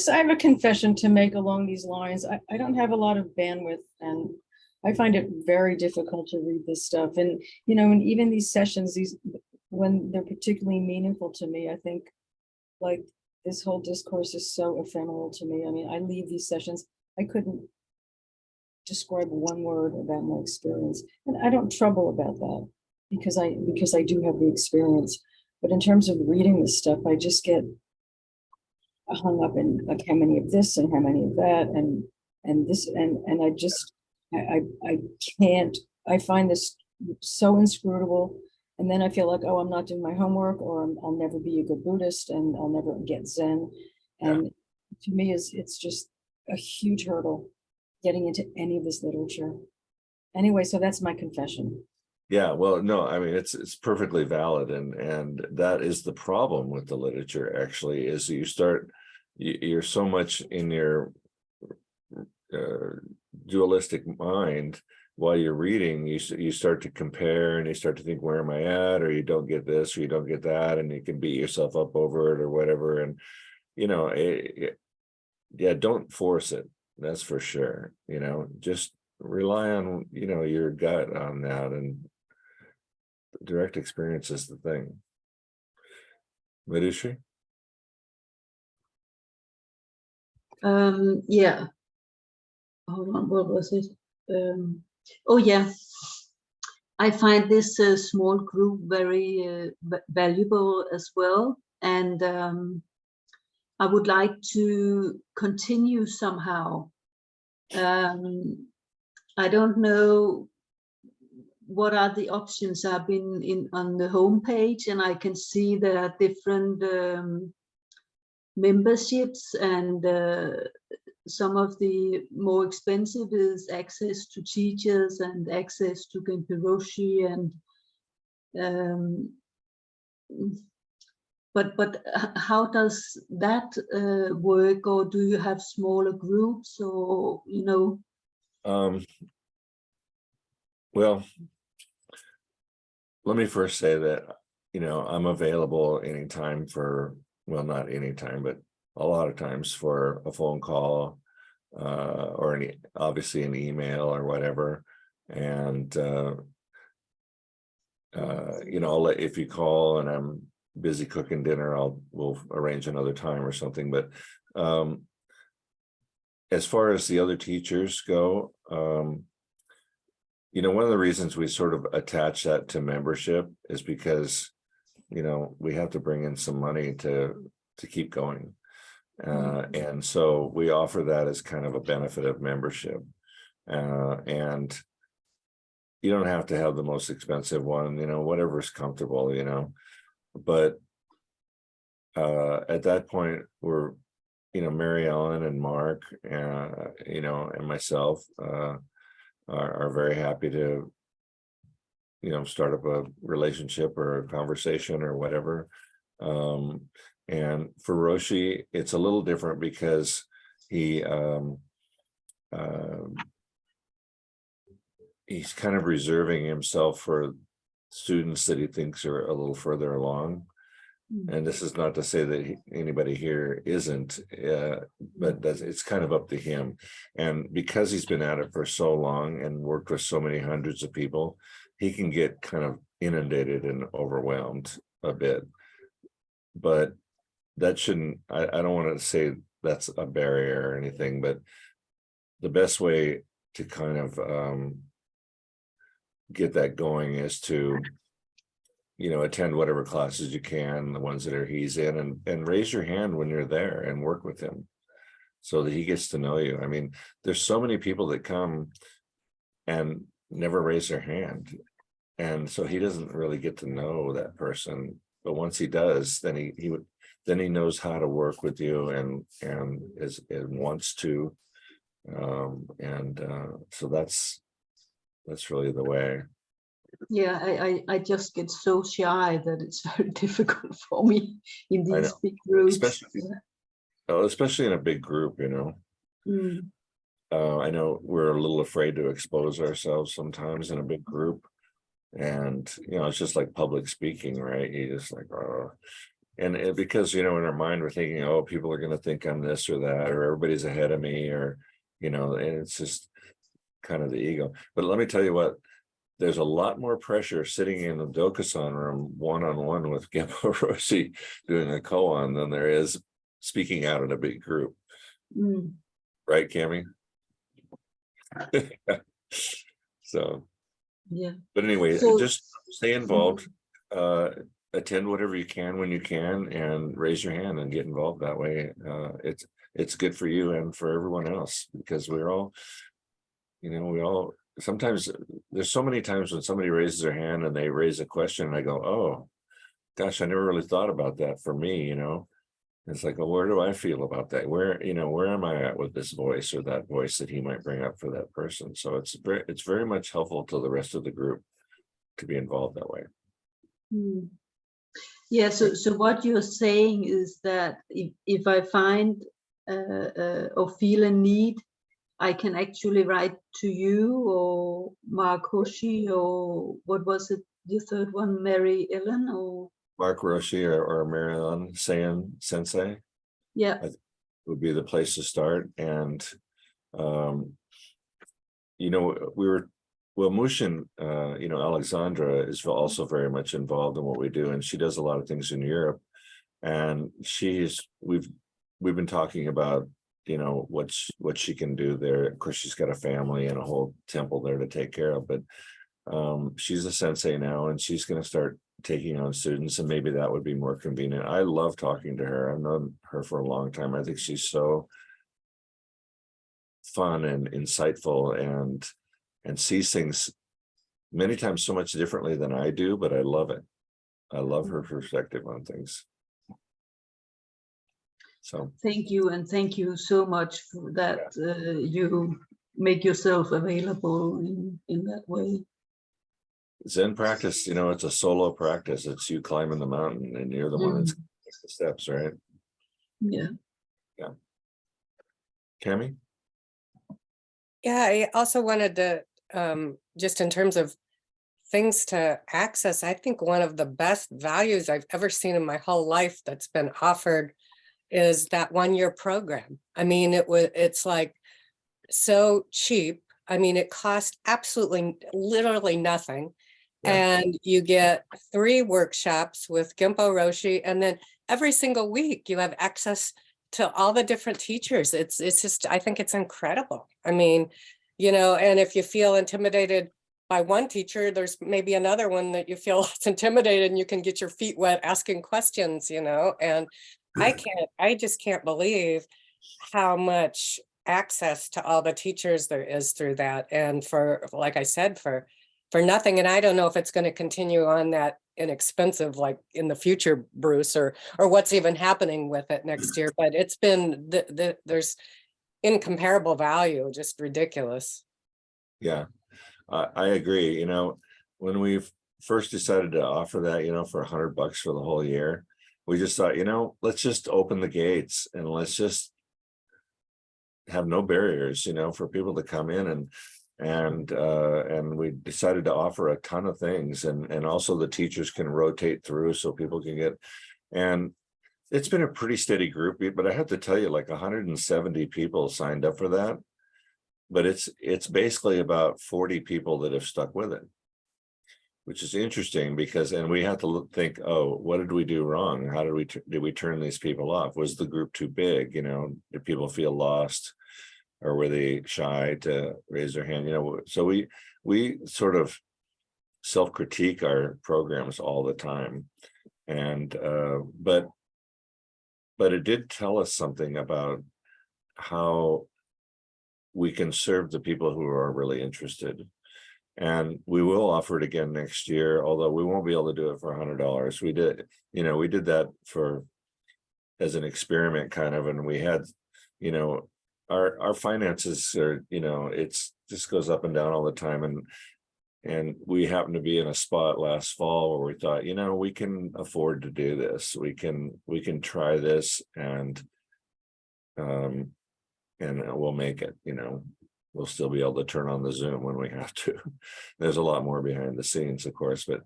have a confession to make along these lines. I don't have a lot of bandwidth, and I find it very difficult to read this stuff. And, you know, and even these sessions, when they're particularly meaningful to me, I think like this whole discourse is so ephemeral to me. I mean, I leave these sessions, I couldn't describe one word about my experience. And I don't trouble about that because I do have the experience. But in terms of reading this stuff, I just get hung up in like how many of this and how many of that and this and I just I can't. I find this so inscrutable, and then I feel like, oh, I'm not doing my homework, or I'll never be a good Buddhist, and I'll never get Zen. And to me, it's just a huge hurdle getting into any of this literature. Anyway, so that's my confession. yeah, well, no, I mean, it's perfectly valid, and that is the problem with the literature. Actually, is you're so much in your dualistic mind while you're reading. You start to compare, and you start to think, where am I at? Or you don't get this, or you don't get that, and you can beat yourself up over it or whatever. And you know, yeah, don't force it. That's for sure. You know, just rely on, you know, your gut on that, and direct experience is the thing. Marishi? Yeah. Hold on, what was it? Oh yeah. I find this small group very valuable as well, and I would like to continue somehow. I don't know what are the options. I've been on the homepage, and I can see there are different memberships, and some of the more expensive is access to teachers and access to Genpei Roshi and Um, but how does that work, or do you have smaller groups, or Well, let me first say that, I'm available anytime for, well, not anytime, but a lot of times for a phone call, or obviously an email or whatever. And, if you call and I'm busy cooking dinner, we'll arrange another time or something. But as far as the other teachers go, one of the reasons we sort of attach that to membership is because, we have to bring in some money to keep going. And so we offer that as kind of a benefit of membership. And you don't have to have the most expensive one, whatever's comfortable, but at that point, we're, Mary Ellen and Mark, and myself are very happy to, start up a relationship or a conversation or whatever. And for Roshi, it's a little different because he's kind of reserving himself for students that he thinks are a little further along. And this is not to say that anybody here isn't, but it's kind of up to him. And because he's been at it for so long and worked with so many hundreds of people, he can get kind of inundated and overwhelmed a bit. But that shouldn't, I don't want to say that's a barrier or anything, but the best way to kind of get that going is to, attend whatever classes you can, the ones that he's in, and raise your hand when you're there and work with him so that he gets to know you. I mean, there's so many people that come and never raise their hand. And so he doesn't really get to know that person. But once he does, then he knows how to work with you and wants to. So that's really the way. Yeah, I just get so shy that it's very difficult for me in these big groups. Especially in a big group, I know we're a little afraid to expose ourselves sometimes in a big group. And, it's just like public speaking, right? You just like, oh. And because, in our mind, we're thinking, oh, people are going to think I'm this or that, or everybody's ahead of me, or, and it's just kind of the ego. But let me tell you what, there's a lot more pressure sitting in the Dokusan room one-on-one with Genpo Roshi doing a koan than there is speaking out in a big group. Right, Cami? So, yeah. But anyway, just stay involved, attend whatever you can when you can, and raise your hand and get involved that way. It's good for you and for everyone else, because we're all, sometimes there's so many times when somebody raises their hand and they raise a question and I go, oh gosh, I never really thought about that for me. It's like, well, where do I feel about that? Where am I at with this voice or that voice that he might bring up for that person? So it's very much helpful to the rest of the group to be involved that way. Yeah, so what you're saying is that if I find or feel a need, I can actually write to you or Mark Hoshi, or what was it, the third one, Mary Ellen, or Mark Roshi or Mary Ellen Sensei. Yeah, would be the place to start. And Mushin, Alexandra is also very much involved in what we do, and she does a lot of things in Europe. And we've been talking about, what she can do there. Of course, she's got a family and a whole temple there to take care of, but she's a sensei now, and she's going to start taking on students, and maybe that would be more convenient. I love talking to her. I've known her for a long time. I think she's so fun and insightful and sees things many times so much differently than I do, but I love it. I love her perspective on things. So thank you, and thank you so much for that. You make yourself available in that way. Zen practice, you know, it's a solo practice. It's you climbing the mountain and you're the one that's gonna take the steps, right? Yeah. Tammy? Yeah, I also wanted to, just in terms of things to access, I think one of the best values I've ever seen in my whole life that's been offered is that 1-year program. I mean, it's like so cheap. I mean, it cost absolutely, literally nothing. Yeah. And you get 3 workshops with Gempo Roshi, and then every single week you have access to all the different teachers. It's just, I think it's incredible. I mean, you know, and if you feel intimidated by one teacher, there's maybe another one that you feel less intimidated and you can get your feet wet asking questions, you know, and I just can't believe how much access to all the teachers there is through that. And for, like I said, for nothing. And I don't know if it's going to continue on that inexpensive, like in the future, Bruce, or what's even happening with it next year, but it's been there's incomparable value, just ridiculous. Yeah, I agree. You know, when we first decided to offer that, you know, for $100 for the whole year, we just thought, you know, let's just open the gates and let's just have no barriers, you know, for people to come in, and we decided to offer a ton of things, and also the teachers can rotate through so people can get, and it's been a pretty steady group, but I have to tell you, like 170 people signed up for that. But it's basically about 40 people that have stuck with it, which is interesting because, and we have to think, oh, what did we do wrong? How did we turn these people off? Was the group too big? You know, did people feel lost, or were they shy to raise their hand? You know, so we sort of self-critique our programs all the time, and but it did tell us something about how we can serve the people who are really interested. And we will offer it again next year, although we won't be able to do it for $100. We did, you know, we did that as an experiment kind of, and we had, you know, our finances are, you know, it's just goes up and down all the time. And we happened to be in a spot last fall where we thought, you know, we can afford to do this. We can try this, and we'll make it, you know. We'll still be able to turn on the Zoom when we have to. There's a lot more behind the scenes, of course, but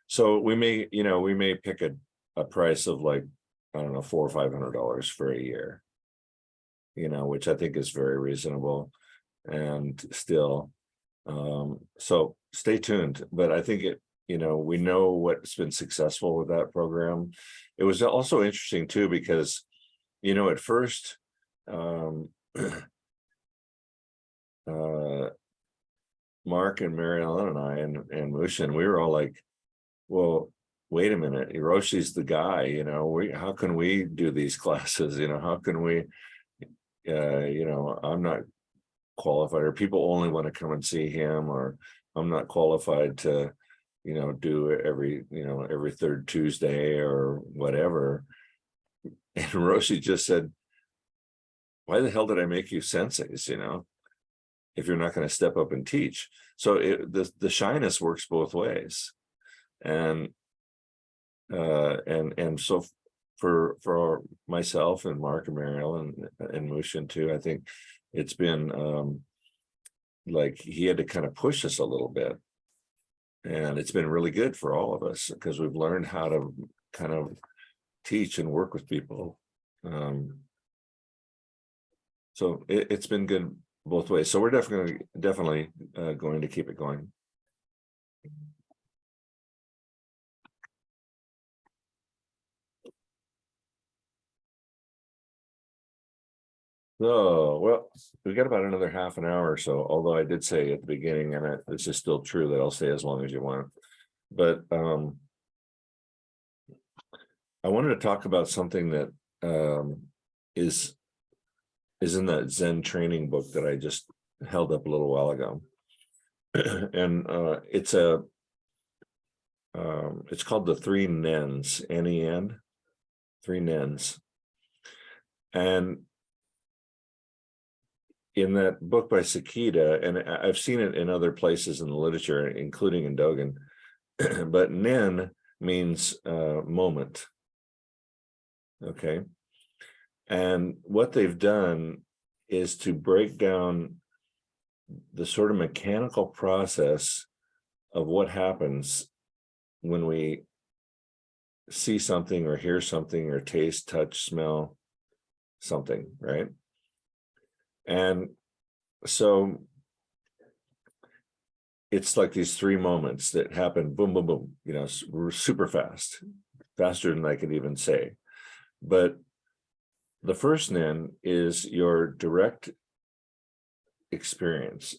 so we may pick a price of, like, I don't know, $400 or $500 for a year, you know, which I think is very reasonable. And still, so stay tuned. But I think you know, we know what's been successful with that program. It was also interesting too, because, you know, at first, Mark and Mary Ellen and I and Mushin, we were all like, well, wait a minute, Hiroshi's the guy, you know, how can we do these classes? You know, how can we, you know, I'm not qualified, or people only want to come and see him, or I'm not qualified to, you know, do every third Tuesday or whatever. And Hiroshi just said, why the hell did I make you senseis, you know, if you're not going to step up and teach? So the shyness works both ways. And so for myself and Mark and Mary Ellen and Mushin too, I think it's been like he had to kind of push us a little bit, and it's been really good for all of us because we've learned how to kind of teach and work with people. So it's been good both ways. So we're definitely going to keep it going. So, well, we got about another half an hour or so, although I did say at the beginning, and this is still true, that I'll stay as long as you want. But I wanted to talk about something that is in that Zen training book that I just held up a little while ago. And it's called the Three Nens, N-E-N, Three Nens. And in that book by Sakita, and I've seen it in other places in the literature, including in Dogen, but nen means moment. Okay. And what they've done is to break down the sort of mechanical process of what happens when we see something or hear something or taste, touch, smell something, right? And so it's like these three moments that happen, boom, boom, boom, you know, super fast, faster than I could even say. But the first nen is your direct experience,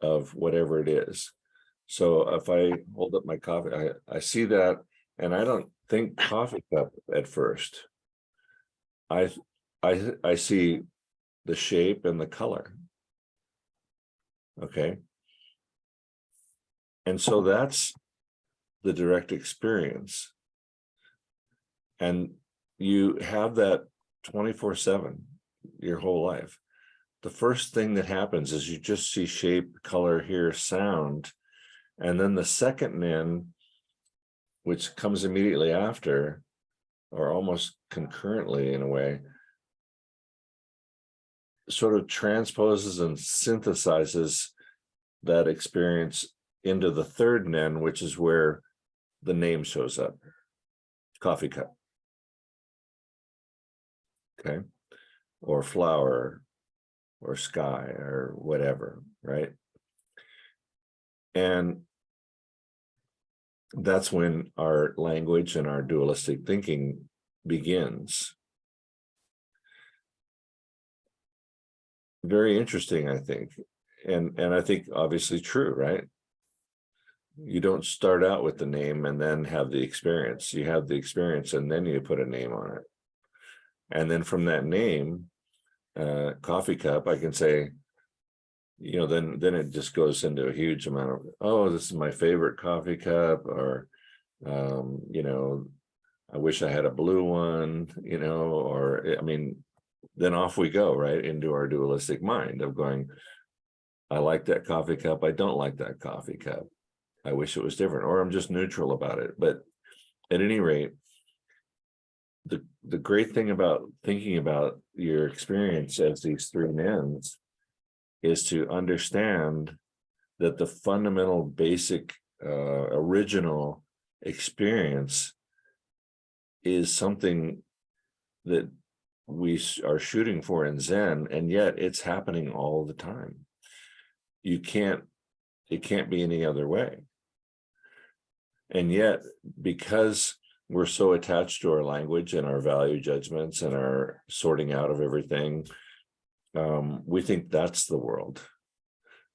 of whatever it is. So if I hold up my coffee, I see that, and I don't think coffee cup at first. I see the shape and the color. Okay. And so that's the direct experience. And you have that 24/7 your whole life. The first thing that happens is you just see shape, color, hear, sound. And then the second nen, which comes immediately after, or almost concurrently in a way, sort of transposes and synthesizes that experience into the third nen, which is where the name shows up, coffee cup. Okay. Or flower, or sky, or whatever, right? And that's when our language and our dualistic thinking begins. Very interesting, I think. And I think obviously true, right? You don't start out with the name and then have the experience. You have the experience and then you put a name on it. And then from that name, coffee cup, I can say, you know, then it just goes into a huge amount of, oh, this is my favorite coffee cup, or you know, I wish I had a blue one, you know, or I mean, then off we go, right, into our dualistic mind of going, I like that coffee cup, I don't like that coffee cup, I wish it was different, or I'm just neutral about it. But at any rate, the great thing about thinking about your experience as these three nens is to understand that the fundamental, basic, original experience is something that we are shooting for in Zen, and yet it's happening all the time. It can't be any other way. And yet, because we're so attached to our language and our value judgments and our sorting out of everything, we think that's the world.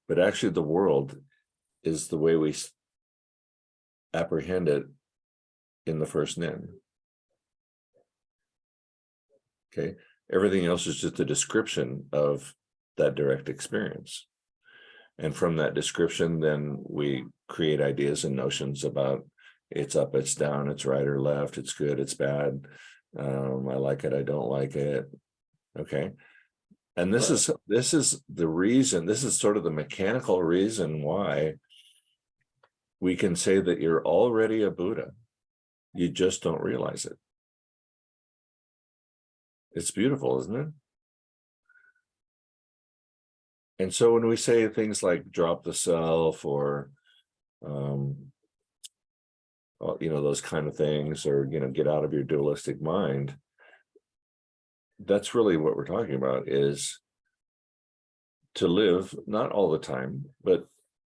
But actually the world is the way we apprehend it in the first nen. Okay, everything else is just a description of that direct experience. And from that description, then we create ideas and notions about it's up, it's down, it's right or left, it's good, it's bad, I like it, I don't like it. Okay. And this is the reason, this is sort of the mechanical reason why we can say that you're already a Buddha. You just don't realize it. It's beautiful, isn't it? And so when we say things like drop the self, or you know, those kind of things, or, you know, get out of your dualistic mind, that's really what we're talking about, is to live, not all the time, but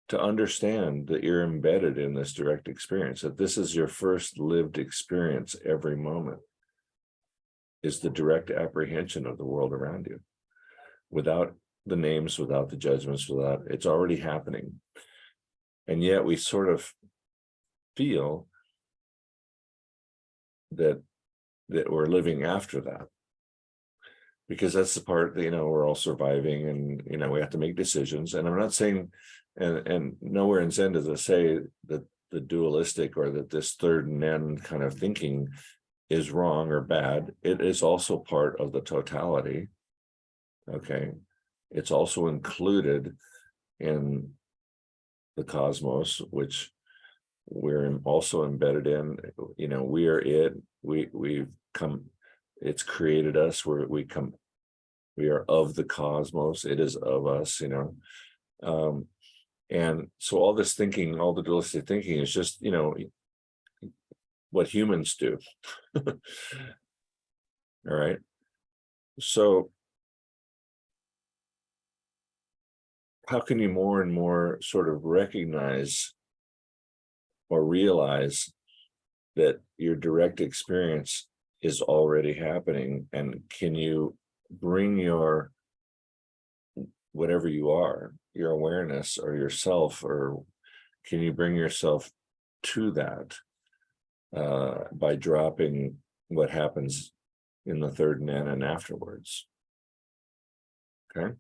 to understand that you're embedded in this direct experience, that this is your first lived experience. Every moment is the direct apprehension of the world around you, without the names, without the judgments, without, it's already happening. And yet we sort of feel that we're living after that, because that's the part that, you know, we're all surviving, and, you know, we have to make decisions. And I'm not saying, and nowhere in Zen does it say that the dualistic, or that this third nen kind of thinking is wrong or bad. It is also part of the totality. Okay. it's also included in the cosmos, which we're also embedded in. You know, we are it. We've come. It's created us. We are of the cosmos. It is of us. You know, and so all this thinking, all the dualistic thinking, is just, you know, what humans do. All right. So how can you more and more sort of recognize or realize that your direct experience is already happening? And can you bring your, whatever you are, your awareness or yourself, or can you bring yourself to that by dropping what happens in the third nan and afterwards? Okay.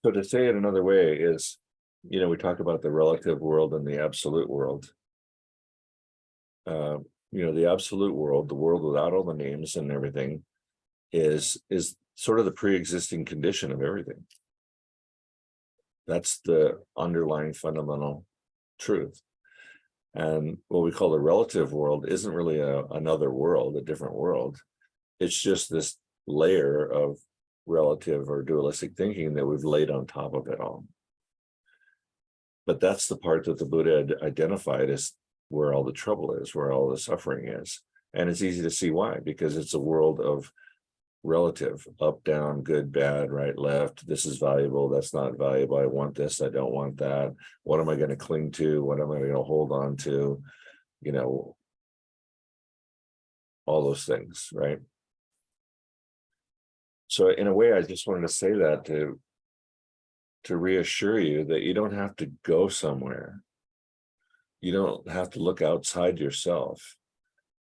So to say it another way is, you know, we talk about the relative world and the absolute world. You know, the absolute world, the world without all the names and everything, is sort of the pre-existing condition of everything. That's the underlying fundamental truth. And what we call the relative world isn't really another world, a different world. It's just this layer of relative or dualistic thinking that we've laid on top of it all. But that's the part that the Buddha identified as where all the trouble is, where all the suffering is. And it's easy to see why, because it's a world of relative, up, down, good, bad, right, left. This is valuable, that's not valuable. I want this, I don't want that. What am I going to cling to? What am I going to hold on to? You know, all those things, right? So in a way, I just wanted to say that to reassure you that you don't have to go somewhere. You don't have to look outside yourself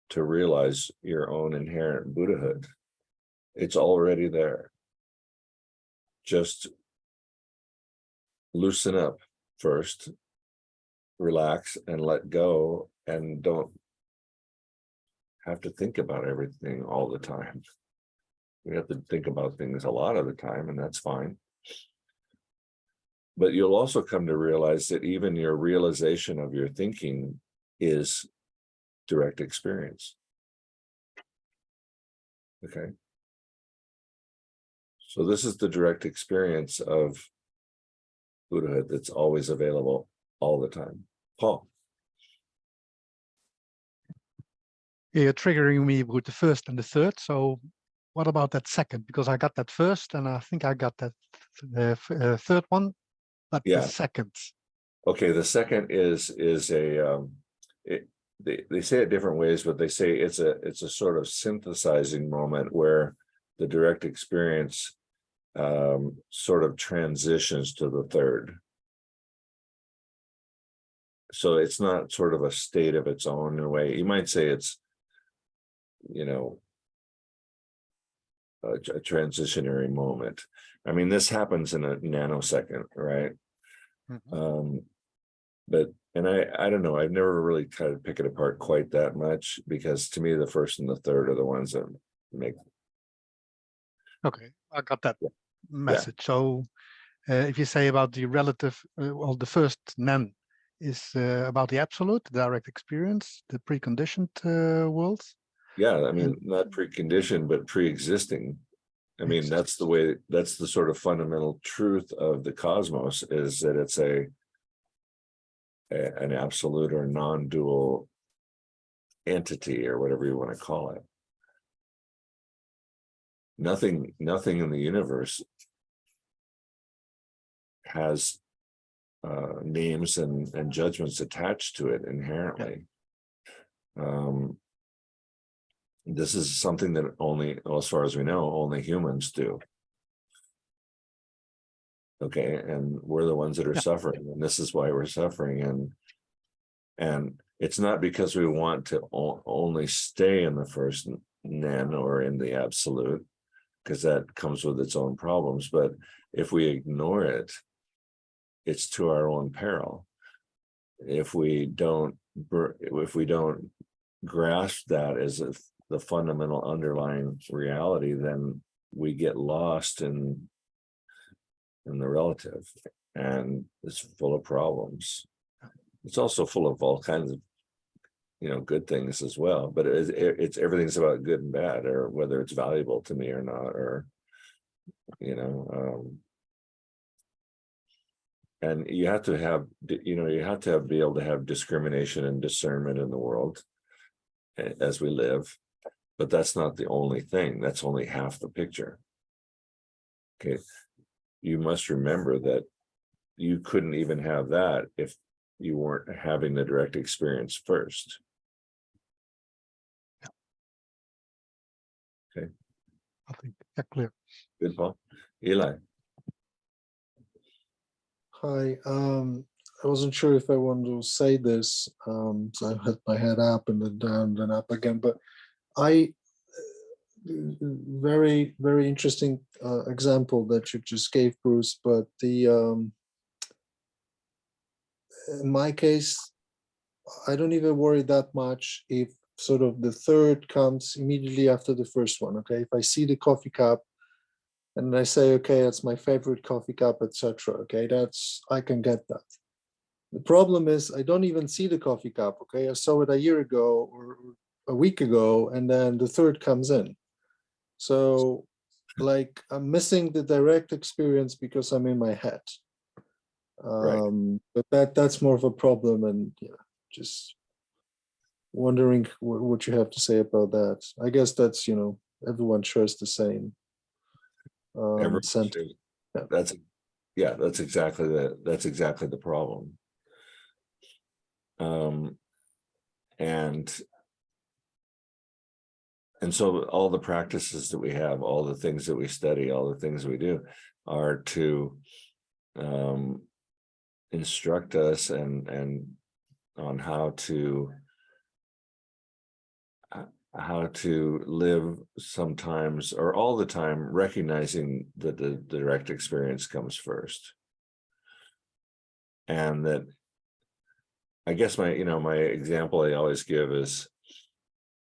to realize your own inherent Buddhahood. It's already there. Just loosen up first, relax and let go, and don't have to think about everything all the time. We have to think about things a lot of the time, and that's fine. But you'll also come to realize that even your realization of your thinking is direct experience. Okay. So this is the direct experience of Buddhahood that's always available all the time. Paul. You're triggering me with the first and the third. So what about that second? Because I got that first, and I think I got that third one, but Yeah. the second. Okay, the second is a they say it different ways, but they say it's a sort of synthesizing moment where the direct experience sort of transitions to the third. So it's not sort of a state of its own in a way. You might say it's, you know, a transitionary moment. I mean, this happens in a nanosecond, right? Mhm. But I don't know, I've never really tried to pick it apart quite that much, because to me the first and the third are the ones that make. Okay, I got that Yeah. message. So if you say about the relative, well, the first nan is about the absolute, the direct experience, the preconditioned worlds. Yeah, I mean, And not preconditioned, but pre-existing. I mean, that's the way, that's the sort of fundamental truth of the cosmos, is that it's an absolute or non-dual entity, or whatever you want to call it. Nothing in the universe has names and judgments attached to it inherently. This is something that only, well, as far as we know, only humans do. Okay, and we're the ones that are suffering, and this is why we're suffering. And it's not because we want to only stay in the first nan or in the absolute, because that comes with its own problems. But if we ignore it, it's to our own peril. if we don't grasp that as the fundamental underlying reality, then we get lost in the relative, and it's full of problems. It's also full of all kinds of, good things as well, but it's everything's about good and bad, or whether it's valuable to me or not, or and you have to be able to have discrimination and discernment in the world as we live, but that's not the only thing. That's only half the picture. Okay, you must remember that you couldn't even have that if you weren't having the direct experience first. Okay, I think clear. good, Paul. Eli. Hi, I wasn't sure if I wanted to say this, so I had my head up and then down, then up again, but very, very interesting example that you just gave, Bruce, but in my case, I don't even worry that much if sort of the third comes immediately after the first one, okay? If I see the coffee cup and I say, okay, that's my favorite coffee cup, etc. Okay, I can get that. The problem is I don't even see the coffee cup. Okay, I saw it a year ago or a week ago, and then the third comes in. So, like, I'm missing the direct experience because I'm in my head. Right. But that's more of a problem, and yeah, just wondering what you have to say about that. I guess that's everyone shares the same. Sentiment. That's exactly the problem. And so all the practices that we have, all the things that we study, all the things we do are to instruct us and on how to live sometimes or all the time, recognizing that the direct experience comes first. And that, I guess my example I always give is,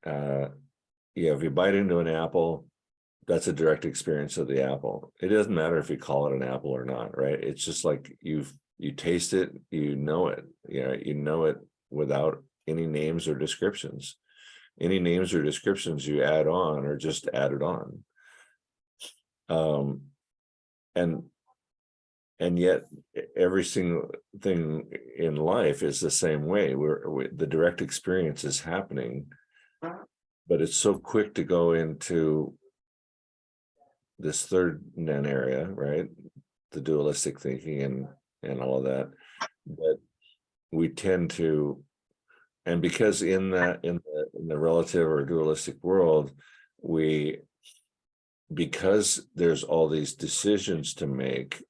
if you bite into an apple, that's a direct experience of the apple. It doesn't matter if you call it an apple or not, right? It's just like you taste it, you know it, you know it without any names or descriptions. Any names or descriptions you add on are just added on. And yet every single thing in life is the same way, where the direct experience is happening, but it's so quick to go into this third area, right? The dualistic thinking and all of that, but we tend to, and because in the relative or dualistic world, because there's all these decisions to make,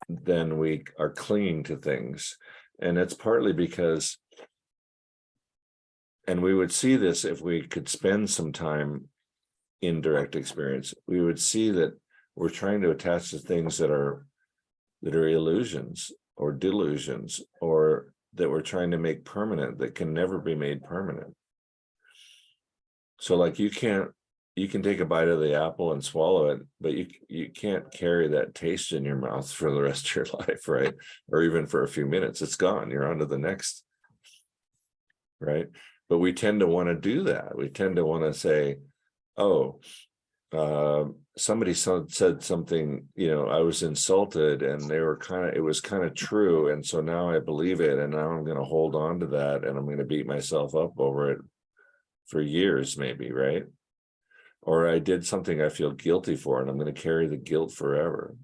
then we are clinging to things. And it's partly because, and we would see this if we could spend some time in direct experience, we would see that we're trying to attach to things that are illusions or delusions, or that we're trying to make permanent that can never be made permanent. So like you can take a bite of the apple and swallow it, but you can't carry that taste in your mouth for the rest of your life, right? Or even for a few minutes. It's gone. You're on to the next, right? But we tend to want to do that. We tend to want to say, oh, somebody said something, I was insulted, and it was kind of true, and so now I believe it, and now I'm going to hold on to that, and I'm going to beat myself up over it for years, maybe, right? Or I did something I feel guilty for, and I'm going to carry the guilt forever.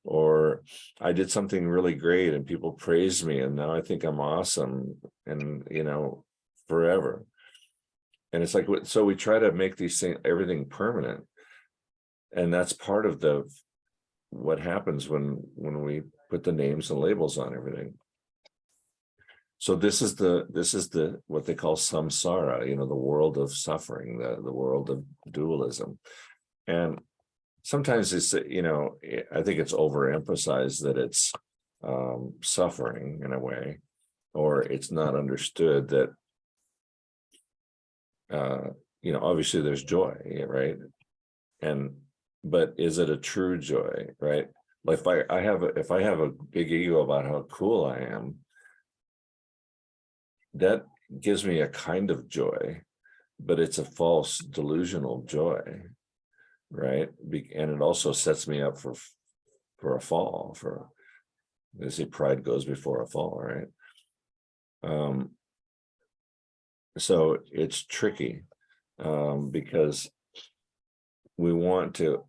Or I did something really great and people praised me, and now I think I'm awesome, and forever. And it's like, so we try to make these things, everything permanent. And that's part of what happens when we put the names and labels on everything. So this is the what they call samsara, the world of suffering, the world of dualism. And sometimes it's, I think it's overemphasized that it's suffering in a way, or it's not understood that obviously there's joy, right? But is it a true joy, right? Like if I have a big ego about how cool I am, that gives me a kind of joy, but it's a false delusional joy, right? And it also sets me up for a fall. They say pride goes before a fall, right? So it's tricky because we want to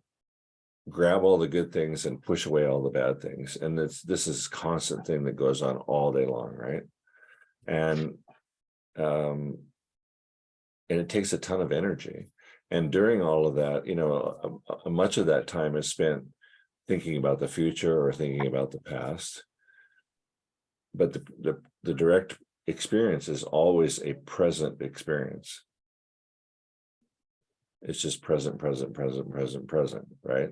grab all the good things and push away all the bad things, and this is a constant thing that goes on all day long, right? And it takes a ton of energy, and during all of that, much of that time is spent thinking about the future or thinking about the past. But the direct experience is always a present experience. It's just present, present, present, present, present, right?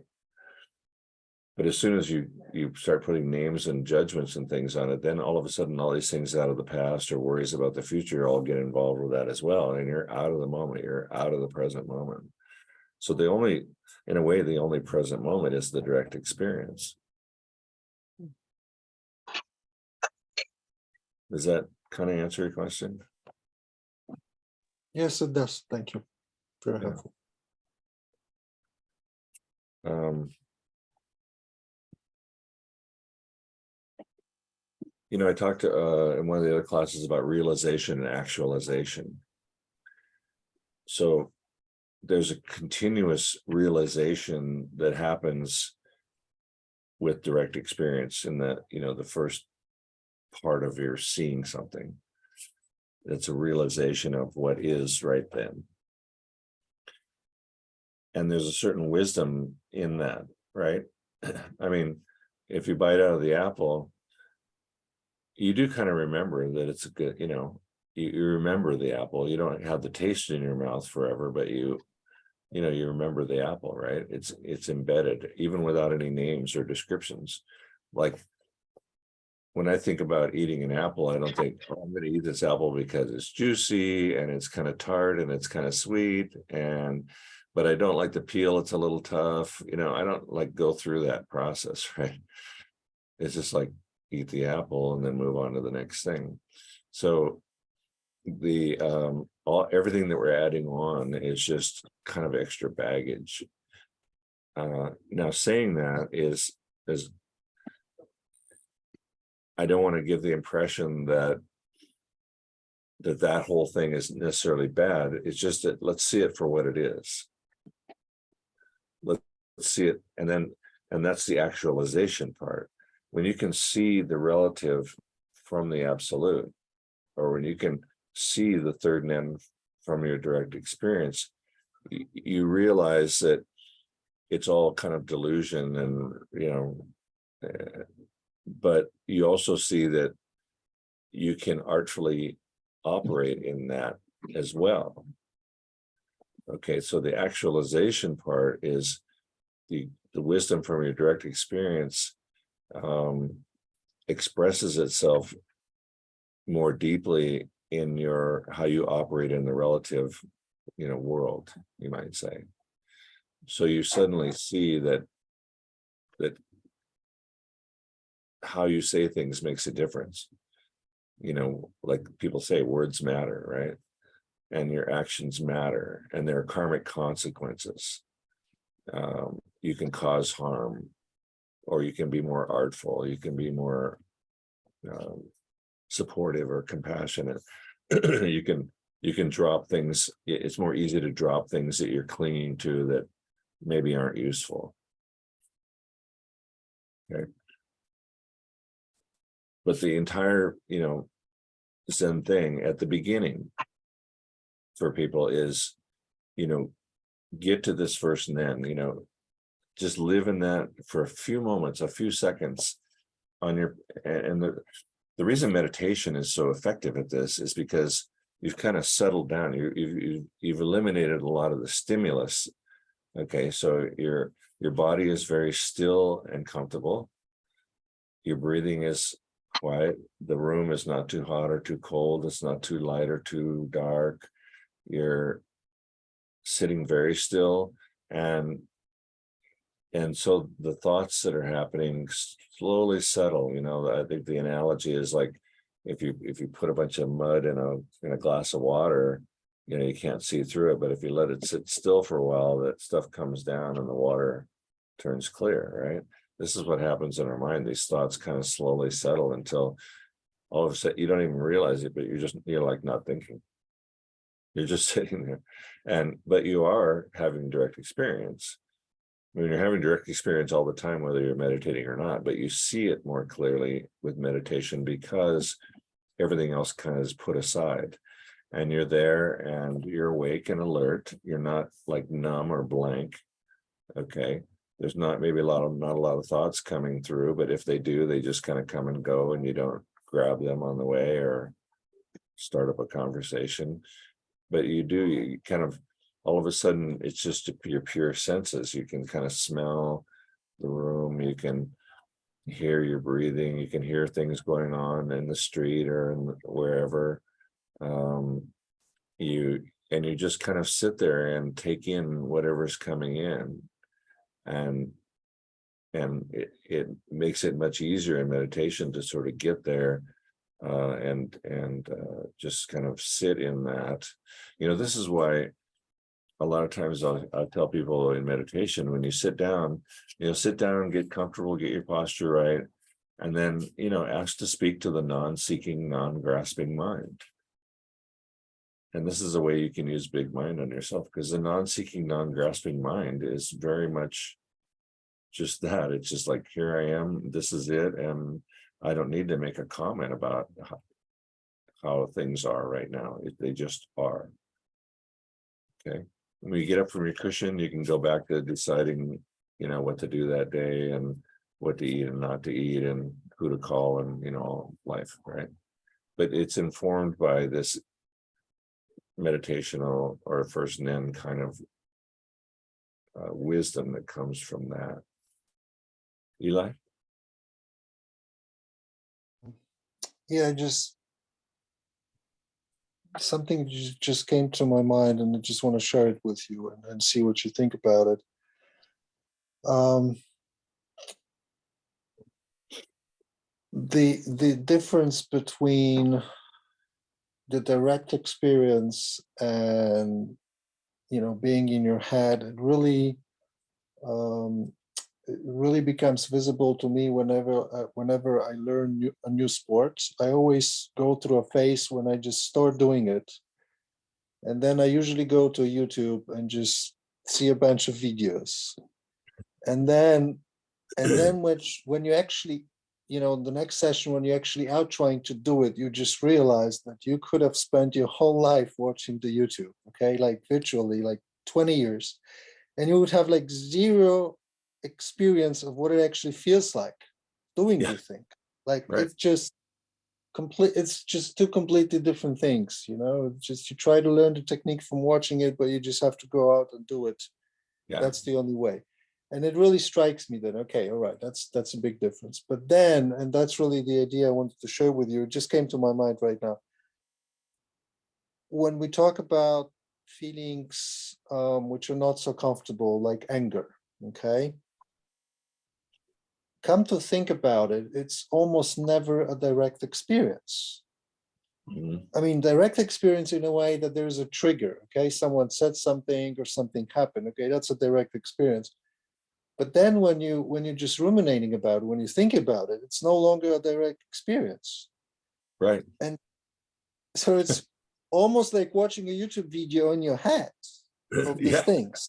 But as soon as you start putting names and judgments and things on it, then all of a sudden all these things out of the past or worries about the future all get involved with that as well. And you're out of the moment, you're out of the present moment. So in a way, the only present moment is the direct experience. Does that kind of answer your question? Yes, it does. Thank you. Very Yeah. helpful. I talked to in one of the other classes about realization and actualization. So there's a continuous realization that happens with direct experience in that, the first part of your seeing something. It's a realization of what is right then. And there's a certain wisdom in that, right? I mean, if you bite out of the apple, you do kind of remember that it's a good, you remember the apple. You don't have the taste in your mouth forever, but you remember the apple, right? It's embedded even without any names or descriptions. Like when I think about eating an apple, I don't think, oh, I'm going to eat this apple because it's juicy and it's kind of tart and it's kind of sweet, but I don't like the peel. It's a little tough. I don't like go through that process, right? It's just like eat the apple and then move on to the next thing. So everything that we're adding on is just kind of extra baggage. Now saying that is I don't want to give the impression that whole thing is necessarily bad. It's just that let's see it for what it is. Let's see it, and that's the actualization part. When you can see the relative from the absolute, or when you can see the third end from your direct experience, you realize that it's all kind of delusion, and but you also see that you can artfully operate in that as well. Okay, so the actualization part is the wisdom from your direct experience expresses itself more deeply in how you operate in the relative, world, you might say. So you suddenly see that how you say things makes a difference. Like people say, words matter, right? And your actions matter, and there are karmic consequences. You can cause harm, or you can be more artful, you can be more supportive or compassionate. you can drop things. It's more easy to drop things that you're clinging to that maybe aren't useful. Okay. But the entire, Zen thing at the beginning for people is, get to this first nen, just live in that for a few moments, a few seconds and the reason meditation is so effective at this is because you've kind of settled down. You've eliminated a lot of the stimulus. Okay, so your body is very still and comfortable. your breathing is quiet. The room is not too hot or too cold. It's not too light or too dark. You're sitting very still, and so the thoughts that are happening slowly settle. You know, I think the analogy is like if you put a bunch of mud in a glass of water, you know, you can't see through it, but if you let it sit still for a while, that stuff comes down and the water turns clear, right? This is what happens in our mind. These thoughts kind of slowly settle until all of a sudden you don't even realize it, but you're like not thinking. You're just sitting there, but you are having direct experience. I mean, you're having direct experience all the time, whether you're meditating or not, but you see it more clearly with meditation because everything else kind of is put aside, and you're there and you're awake and alert. You're not like numb or blank. Okay. There's not maybe not a lot of thoughts coming through, but if they do, they just kind of come and go, and you don't grab them on the way or start up a conversation. But you kind of, all of a sudden, it's just your pure senses. You can kind of smell the room, you can hear your breathing, you can hear things going on in the street or wherever. You just kind of sit there and take in whatever's coming in, and it makes it much easier in meditation to sort of get there and just kind of sit in that. You know, this is why a lot of times I'll tell people in meditation, when you sit down, sit down, get comfortable, get your posture right, and then, ask to speak to the non-seeking, non-grasping mind. And this is a way you can use big mind on yourself, because the non-seeking, non-grasping mind is very much just that. It's just like, here I am, this is it, and I don't need to make a comment about how things are right now. They just are. Okay. When you get up from your cushion, you can go back to deciding, what to do that day and what to eat and not to eat and who to call and, life, right? But it's informed by this meditational or first nen kind of wisdom that comes from that. Eli? Yeah, just something just came to my mind, and I just want to share it with you and see what you think about it. The difference between the direct experience and being in your head, it really becomes visible to me whenever I learn a new sport. I always go through a phase when I just start doing it, and then I usually go to YouTube and just see a bunch of videos, and then when you actually, the next session, when you're actually out trying to do it, you just realize that you could have spent your whole life watching the YouTube, okay, like virtually like 20 years, and you would have like zero experience of what it actually feels like doing the thing. Like, right. It's just two completely different things. It's just, you try to learn the technique from watching it, but you just have to go out and do it. That's the only way. And it really strikes me that, okay, all right, that's a big difference. But then, and that's really the idea I wanted to share with you, it just came to my mind right now. When we talk about feelings which are not so comfortable, like anger, okay? Come to think about it, it's almost never a direct experience. Mm-hmm. I mean, direct experience in a way that there's a trigger, okay? Someone said something or something happened, okay? That's a direct experience. But then when you're just ruminating about it, when you think about it, it's no longer a direct experience. Right. And so it's almost like watching a YouTube video in your head of these things.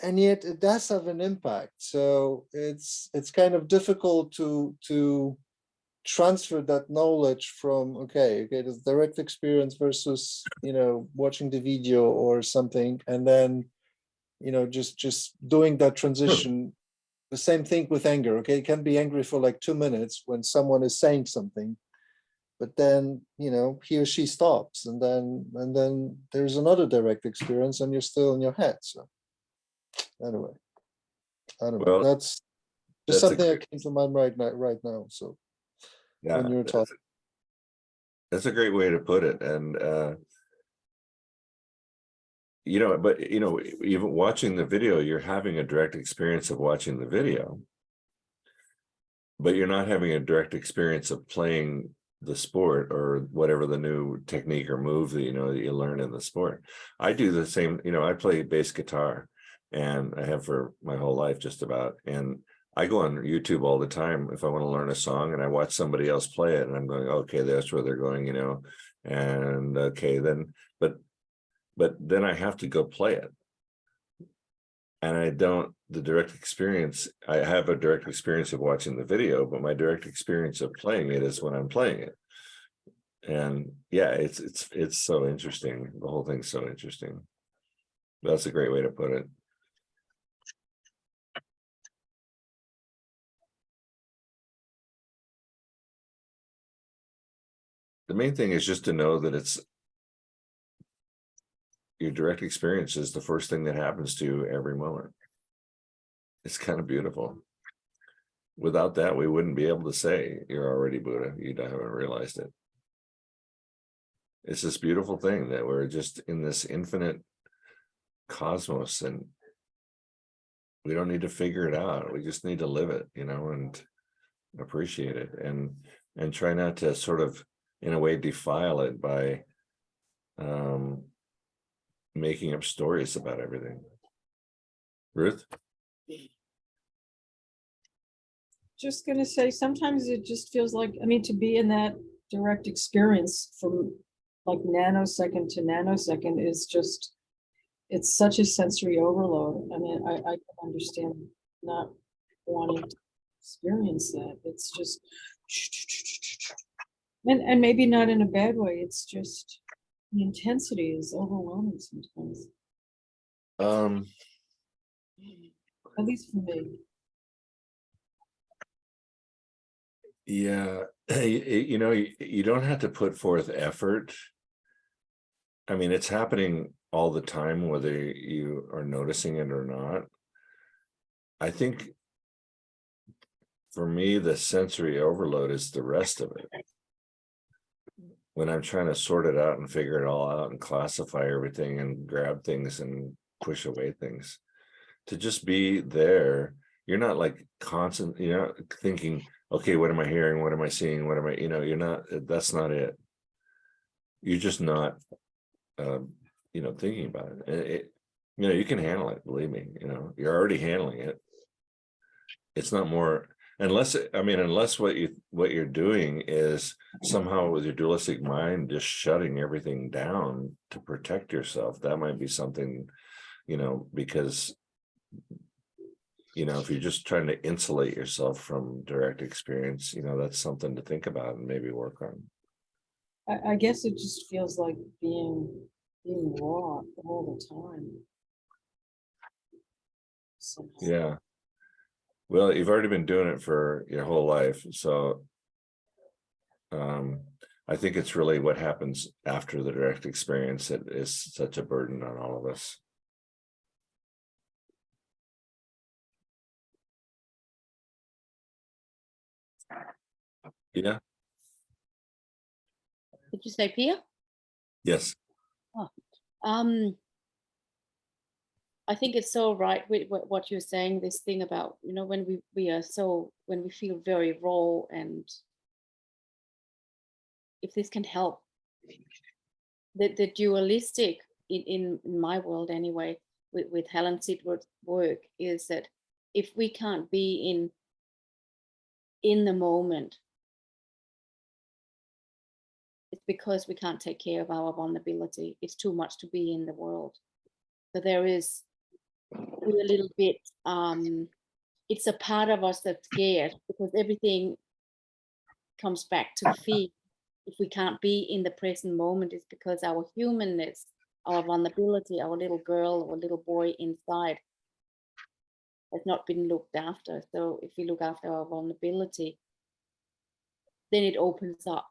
And yet it does have an impact. So it's kind of difficult to transfer that knowledge from, okay, this direct experience versus, watching the video or something, and then, just doing that transition. The same thing with anger, okay? You can be angry for like 2 minutes when someone is saying something, but then, he or she stops, and then there's another direct experience, and you're still in your head. So anyway, I don't know. Just That's a something that great- came to mind right now. So Yeah, when you're talking, that's a great way to put it. And you know, but you know, even watching the video, you're having a direct experience of watching the video, but you're not having a direct experience of playing the sport or whatever the new technique or move that you know that you learn in the sport. I do the same, you know, I play bass guitar and I have for my whole life just about, and I go on YouTube all the time if I want to learn a song and I watch somebody else play it and I'm going, okay, that's where they're going, you know, and okay, then, but then I have to go play it. And I don't, the direct experience, I have a direct experience of watching the video, but my direct experience of playing it is when I'm playing it. And yeah, it's so interesting. The whole thing's so interesting. That's a great way to put it. The main thing is just to know that it's your direct experience is the first thing that happens to you every moment. It's kind of beautiful. Without that, we wouldn't be able to say you're already Buddha. You haven't realized it. It's this beautiful thing that we're just in this infinite cosmos and we don't need to figure it out. We just need to live it, you know, and appreciate it and try not to sort of in a way defile it by making up stories about everything. Ruth? Just gonna say, sometimes it just feels like, I mean, to be in that direct experience from like nanosecond to nanosecond is just, it's such a sensory overload. I mean, I can understand not wanting to experience that. It's just, and maybe not in a bad way. It's just, the intensity is overwhelming sometimes, at least for me. Yeah, you know, you don't have to put forth effort. I mean, it's happening all the time, whether you are noticing it or not. I think for me, the sensory overload is the rest of it. When I'm trying to sort it out and figure it all out and classify everything and grab things and push away things, to just be there, you're not like constant, you're not thinking, okay, what am I hearing? What am I seeing? What am I, you know, you're not, that's not it. You're just not, you know, thinking about it. You know, you can handle it, believe me, you know, you're already handling it. It's not more, unless, I mean, unless what you're doing is somehow with your dualistic mind, just shutting everything down to protect yourself. That might be something, you know, because, you know, if you're just trying to insulate yourself from direct experience, you know, that's something to think about and maybe work on. I guess it just feels like being raw all the time. So, Yeah. Well, you've already been doing it for your whole life. So I think it's really what happens after the direct experience that is such a burden on all of us. Yeah. Did you say Pia? Yes. I think it's so right with what you're saying, this thing about, you know, when when we feel very raw, and if this can help, the dualistic in my world anyway, with Helen Sidward's work, is that if we can't be in the moment, it's because we can't take care of our vulnerability. It's too much to be in the world. So we're a little bit, it's a part of us that's scared, because everything comes back to fear. If we can't be in the present moment, it's because our humanness, our vulnerability, our little girl or little boy inside has not been looked after. So if we look after our vulnerability, then it opens up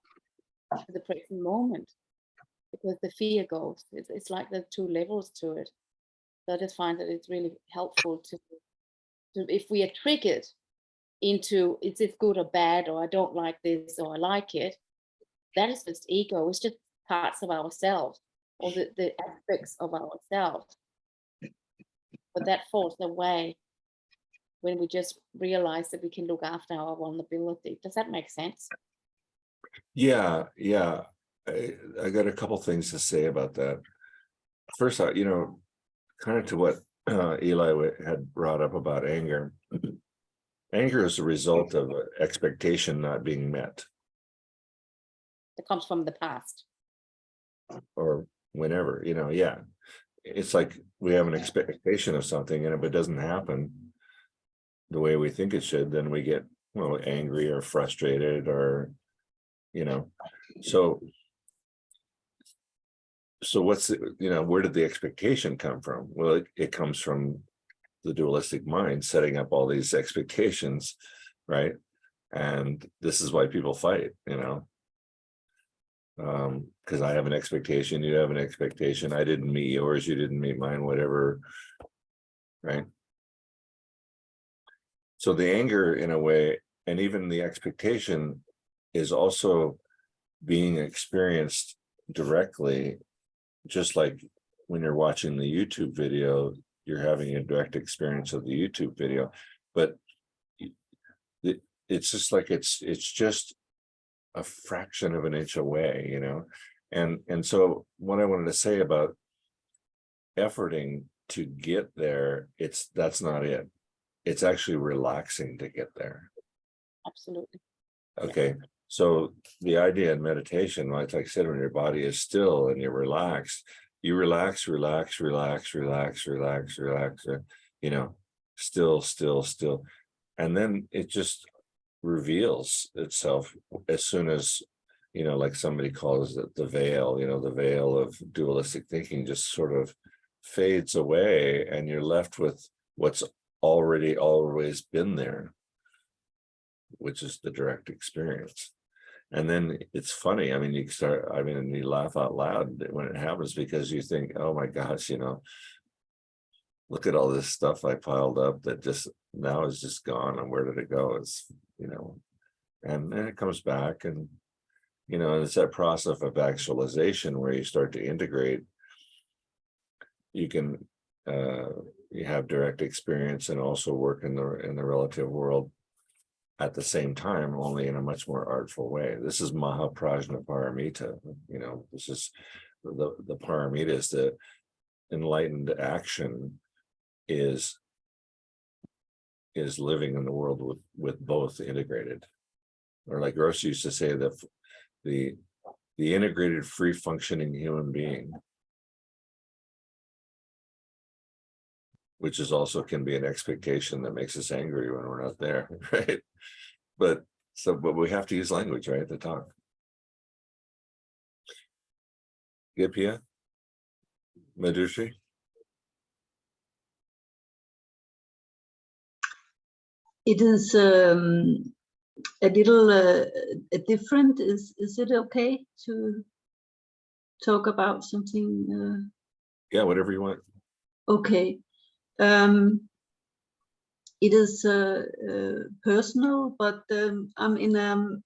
to the present moment, because the fear goes. It's like the two levels to it. So I just find that it's really helpful to if we are triggered into is it good or bad, or I don't like this or I like it. That is just ego. It's just parts of ourselves, or the aspects of ourselves. But that falls away when we just realize that we can look after our vulnerability. Does that make sense? Yeah, yeah. I got a couple things to say about that. First, you know, kind of to what Eli had brought up about anger. Anger is a result of expectation not being met, That comes from the past. or whenever, you know, yeah. It's like we have an expectation of something, and if it doesn't happen the way we think it should, then we get, well, angry or frustrated, or, you know, so what's the, you know, where did the expectation come from? Well, it comes from the dualistic mind setting up all these expectations, right? And this is why people fight, you know, because I have an expectation, you have an expectation, I didn't meet yours, you didn't meet mine, whatever, right? So the anger, in a way, and even the expectation, is also being experienced directly, just like when you're watching the YouTube video, you're having a direct experience of the YouTube video, but it's just like it's just a fraction of an inch away, you know. And so what I wanted to say about efforting to get there, that's not it. It's actually relaxing to get there. Absolutely. Okay, so the idea in meditation, like I said, when your body is still and you're relaxed, you relax, you know, still, and then it just reveals itself as soon as, you know, like somebody calls it the veil, you know, the veil of dualistic thinking just sort of fades away, and you're left with what's already always been there, which is the direct experience. And then it's funny, I mean, you laugh out loud when it happens, because you think, oh my gosh, you know, look at all this stuff I piled up that just now is just gone, and where did it go? It's, you know, and then it comes back, and, you know, and it's that process of actualization where you start to integrate. You can you have direct experience and also work in the relative world at the same time, only in a much more artful way. This is Mahaprajna Paramita, you know, this is the paramita, is the enlightened action, is living in the world with both integrated, or like Gross used to say, that the integrated free functioning human being, which is also can be an expectation that makes us angry when we're not there, right? But we have to use language, right, to talk. Gipia, Madhushri. It is a little different. Is it okay to talk about something? Yeah, whatever you want. Okay. It is personal, but I'm in a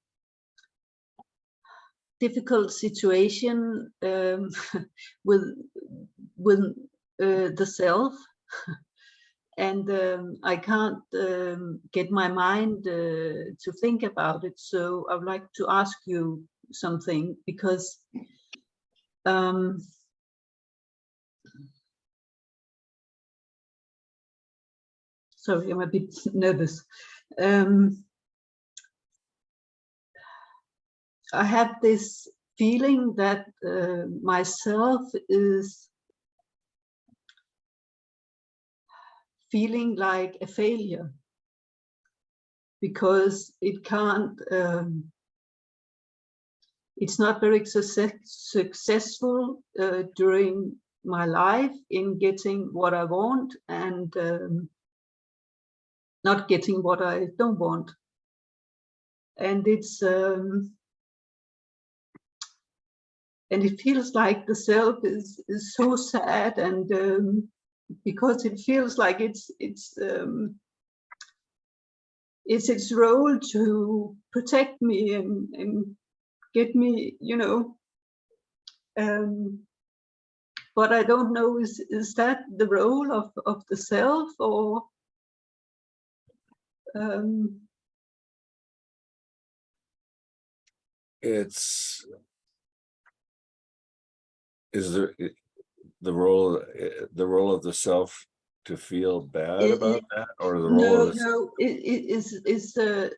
difficult situation with the self, and I can't get my mind to think about it. So I would like to ask you something, because sorry, I'm a bit nervous. I have this feeling that myself is feeling like a failure, because it can't, it's not very successful during my life in getting what I want, and not getting what I don't want. And it's and it feels like the self is so sad, and because it feels like it's it's its role to protect me and get me, but I don't know, is that the role of the self, or Is there the role of the self to feel bad about that, or the role of the it is the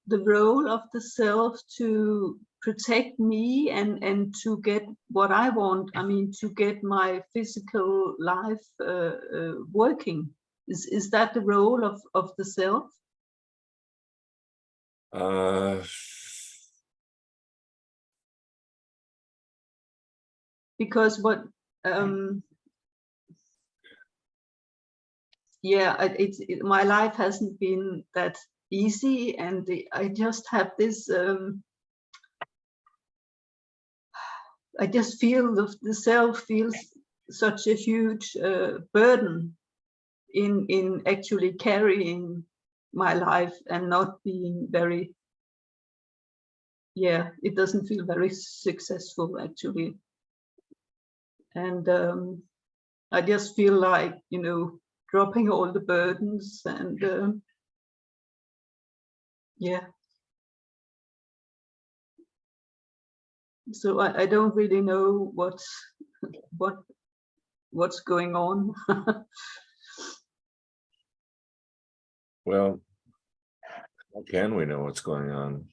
role of the self to protect me and to get what I want. I mean, to get my physical life working. Is that the role of the self? Because what my life hasn't been that easy, and I just have this I just feel the self feels such a huge burden in actually carrying my life and not being very, it doesn't feel very successful actually. And I just feel like, dropping all the burdens and so I don't really know what's going on. well, how can we know what's going on?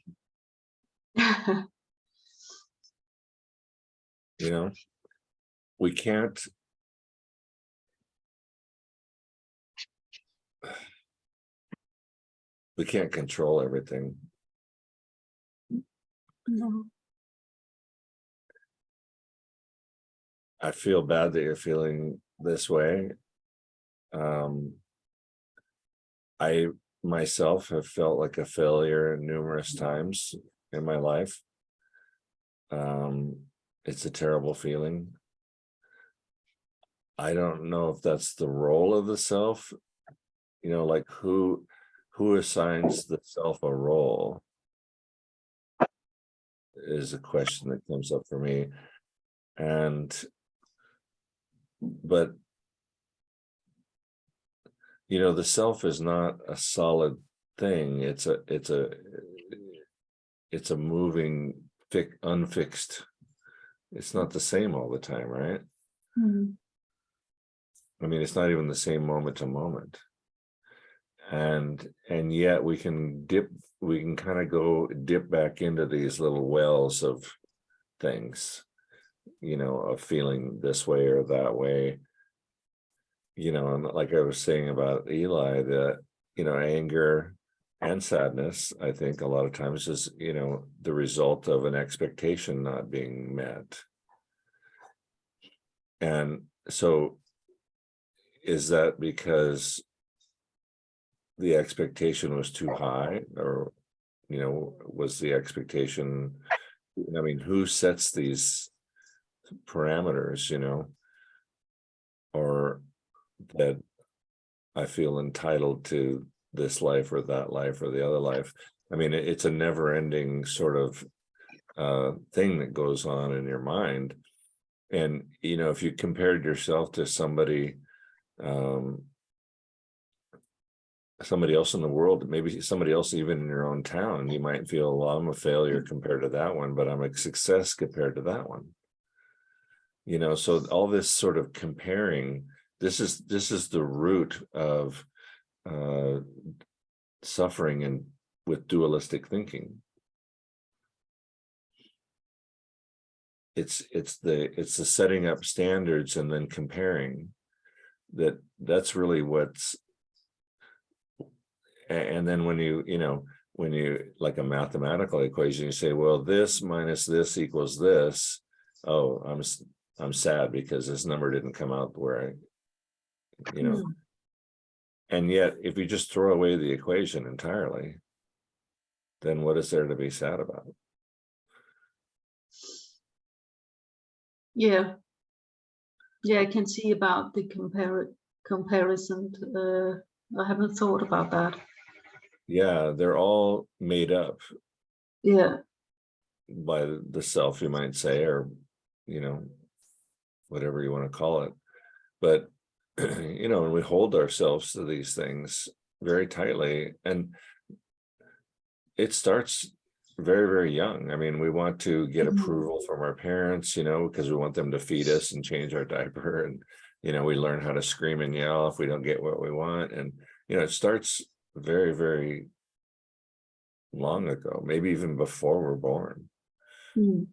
We can't. We can't control everything. No. I feel bad that you're feeling this way. I myself have felt like a failure numerous times in my life. It's a terrible feeling. I don't know if that's the role of the self, like who assigns the self a role is a question that comes up for me. But the self is not a solid thing. It's a moving, unfixed. It's not the same all the time, right? Mm. I mean, it's not even the same moment to moment. And yet we can kind of go dip back into these little wells of things, of feeling this way or that way. And like I was saying about Eli, that, anger and sadness, I think a lot of times is, the result of an expectation not being met. And so is that because the expectation was too high, or, was the expectation, I mean, who sets these parameters, or that I feel entitled to this life or that life or the other life? I mean, it's a never-ending sort of thing that goes on in your mind. And, if you compared yourself to somebody else in the world, maybe somebody else even in your own town, you might feel, well, I'm a failure compared to that one, but I'm a success compared to that one. So all this sort of comparing, this is the root of suffering and with dualistic thinking. It's the setting up standards and then comparing. That's really what's. And then when you like a mathematical equation, you say, well, this minus this equals this. Oh, I'm sad because this number didn't come out where and yet if you just throw away the equation entirely, then what is there to be sad about? Yeah, I can see about the comparison. I haven't thought about that. Yeah, they're all made up Yeah. by the self, you might say, or, you know, whatever you want to call it. But, you know, and we hold ourselves to these things very tightly, and it starts very, very young. I mean, we want to get Mhm. approval from our parents, you know, because we want them to feed us and change our diaper. And, you know, we learn how to scream and yell if we don't get what we want. And, you know, it starts very, very long ago, maybe even before we're born. Mm.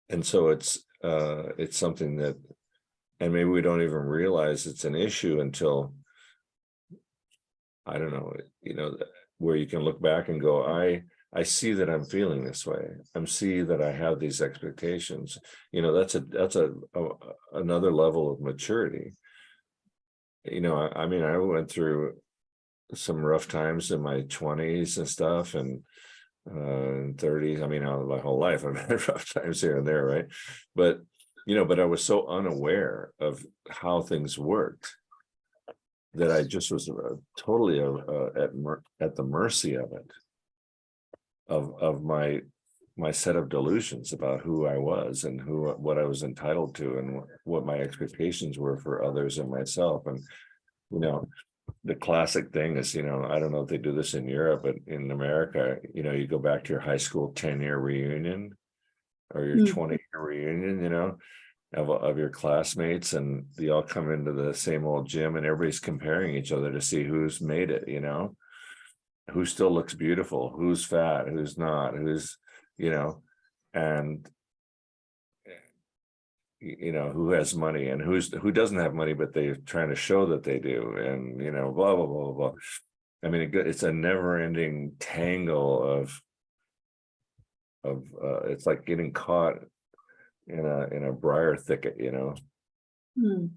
And so it's something that, and maybe we don't even realize it's an issue until, I don't know, you know, where you can look back and go, I see that I'm feeling this way. I'm see that I have these expectations. You know, that's another level of maturity. You know, I mean, I went through some rough times in my 20s and stuff, and 30s. I mean, my whole life I've had rough times here and there, right? But, you know, but I was so unaware of how things worked that I just was totally at the mercy of it, of my set of delusions about who I was and what I was entitled to and what my expectations were for others and myself. And, you know, the classic thing is, you know, I don't know if they do this in Europe, but in America, you know, you go back to your high school 10-year reunion or your 20-year reunion, you know, of your classmates, and they all come into the same old gym and everybody's comparing each other to see who's made it, you know, who still looks beautiful, who's fat, who's not, who's, you know, and you know, who has money and who doesn't have money, but they're trying to show that they do, and, you know, blah, blah, blah, blah, blah. I mean, it's a never-ending tangle of it's like getting caught in a briar thicket, you know. Mm.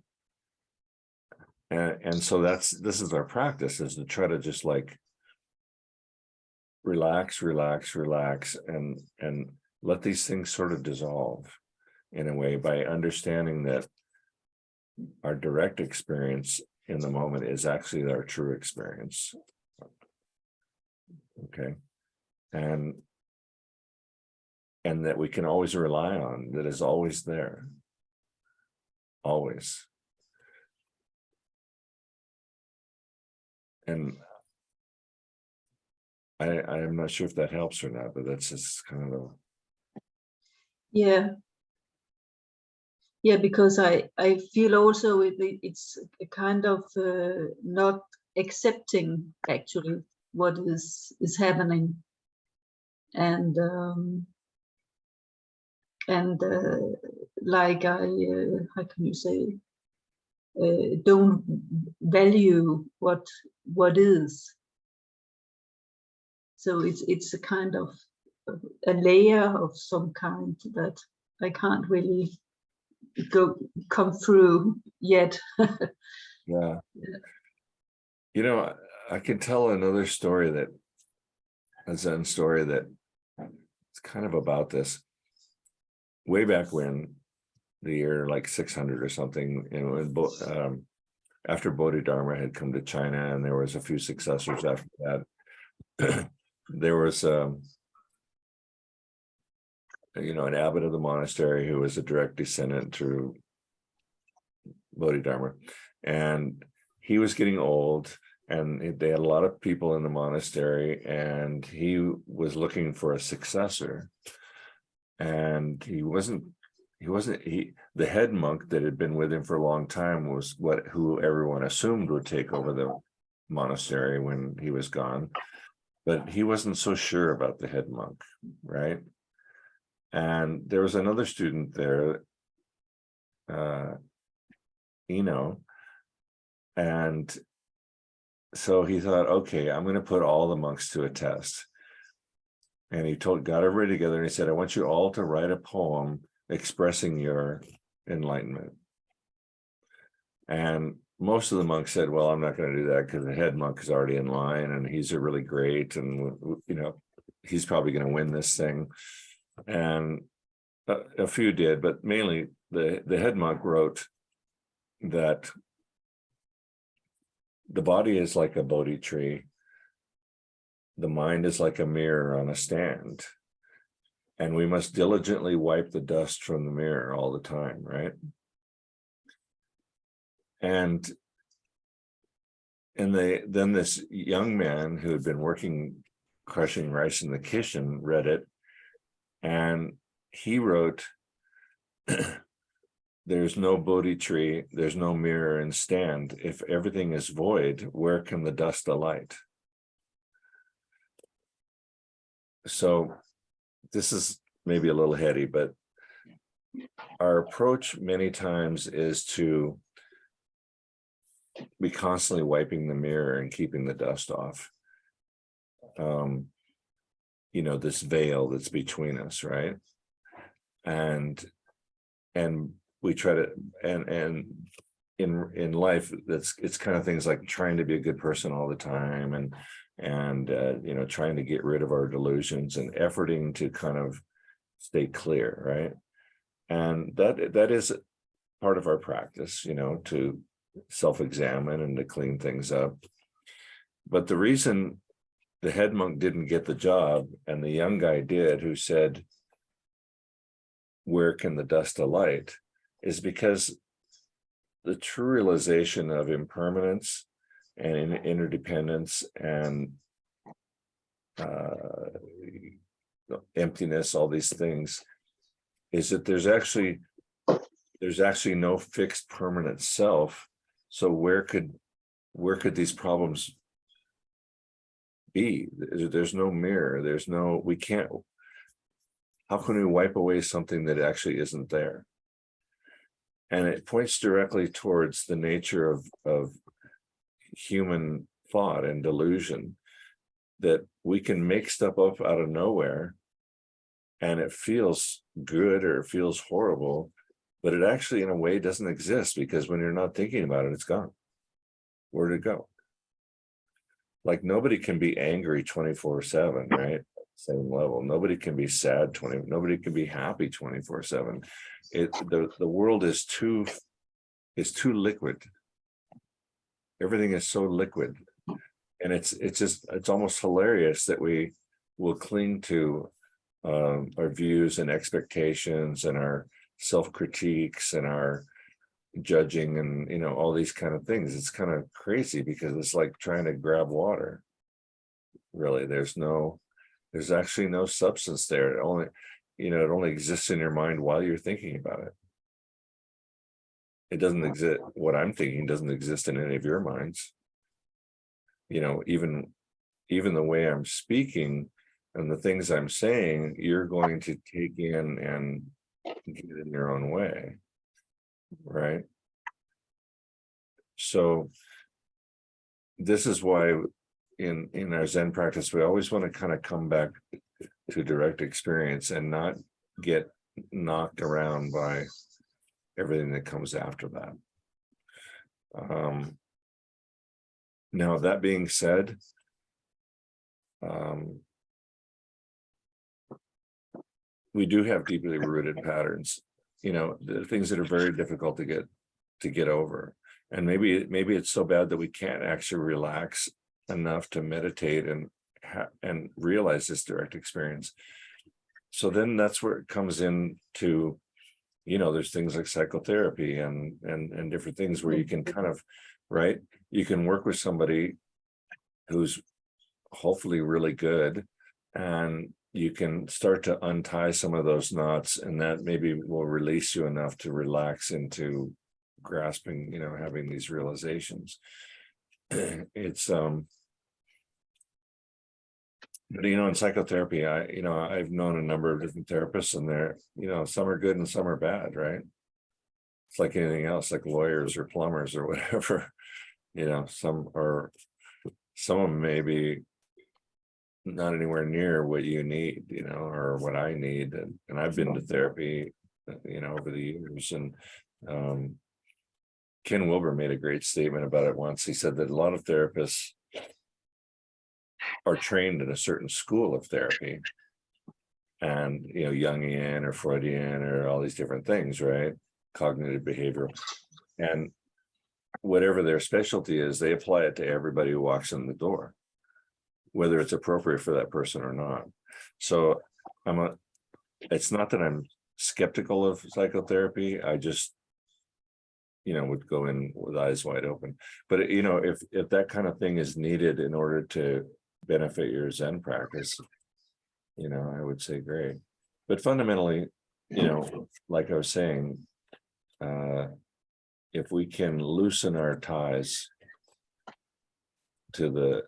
And so this is our practice, is to try to just like relax, and let these things sort of dissolve in a way, by understanding that our direct experience in the moment is actually our true experience. Okay. And that we can always rely on, that is always there. Always. And I'm not sure if that helps or not, but that's just kind of Yeah. Yeah, because I feel also it's a kind of not accepting actually what is happening, and like how can you say, don't value what is. So it's a kind of a layer of some kind that I can't really come through yet. yeah. You know, I can tell another story, that a Zen story that it's kind of about this. Way back when, the year like 600 or something, you know, after Bodhidharma had come to China, and there was a few successors after that, there was you know, an abbot of the monastery who was a direct descendant through Bodhidharma, and he was getting old, and they had a lot of people in the monastery, and he was looking for a successor, and the head monk that had been with him for a long time was who everyone assumed would take over the monastery when he was gone, but he wasn't so sure about the head monk, right? And there was another student there, and so he thought, okay, I'm going to put all the monks to a test. And he got everybody together, and he said, I want you all to write a poem expressing your enlightenment. And most of the monks said, well, I'm not going to do that because the head monk is already in line, and he's a really great, and, you know, he's probably going to win this thing. And a few did, but mainly the head monk wrote that the body is like a Bodhi tree. The mind is like a mirror on a stand. And we must diligently wipe the dust from the mirror all the time, right? And then this young man who had been working, crushing rice in the kitchen, read it, and he wrote, there's no Bodhi tree, there's no mirror and stand. If everything is void, where can the dust alight? So this is maybe a little heady, but our approach many times is to be constantly wiping the mirror and keeping the dust off. You know, this veil that's between us, right? And we try to, and in life, it's kind of things like trying to be a good person all the time, and you know, trying to get rid of our delusions and efforting to kind of stay clear, right? And that is part of our practice, you know, to self-examine and to clean things up. But the reason the head monk didn't get the job and the young guy did, who said, where can the dust alight, is because the true realization of impermanence and interdependence and emptiness, all these things, is that there's actually no fixed permanent self. So where could these problems be? There's no mirror, there's no, we can't, how can we wipe away something that actually isn't there? And it points directly towards the nature of human thought and delusion, that we can make stuff up out of nowhere and it feels good or it feels horrible, but it actually in a way doesn't exist, because when you're not thinking about it, it's gone. Where'd it go? Like nobody can be angry 24/7, right? Same level. Nobody can be sad nobody can be happy 24/7. The world is too liquid. Everything is so liquid. And it's almost hilarious that we will cling to our views and expectations and our self-critiques and our judging and, you know, all these kind of things. It's kind of crazy because it's like trying to grab water. Really, there's actually no substance there. It only exists in your mind while you're thinking about it. It doesn't exist. What I'm thinking doesn't exist in any of your minds. You know, even the way I'm speaking and the things I'm saying, you're going to take in and get in your own way, right? So this is why in our Zen practice, we always want to kind of come back to direct experience and not get knocked around by everything that comes after that. Now, that being said, we do have deeply rooted patterns, you know, the things that are very difficult to get over. And maybe it's so bad that we can't actually relax enough to meditate and realize this direct experience. So then that's where it comes into, you know, there's things like psychotherapy and different things where you can kind of, right, you can work with somebody who's hopefully really good, and you can start to untie some of those knots, and that maybe will release you enough to relax into grasping, you know, having these realizations. It's but you know, in psychotherapy, I've known a number of different therapists, and they're, you know, some are good and some are bad, right? It's like anything else, like lawyers or plumbers or whatever. You know, some of them may be not anywhere near what you need, you know, or what I need. And I've been to therapy, you know, over the years. And Ken Wilber made a great statement about it once. He said that a lot of therapists are trained in a certain school of therapy, and, you know, Jungian or Freudian or all these different things, right? Cognitive behavioral. And whatever their specialty is, they apply it to everybody who walks in the door, whether it's appropriate for that person or not. So it's not that I'm skeptical of psychotherapy. I just, would go in with eyes wide open. But, if that kind of thing is needed in order to benefit your Zen practice, I would say great. But fundamentally, like I was saying, if we can loosen our ties to the,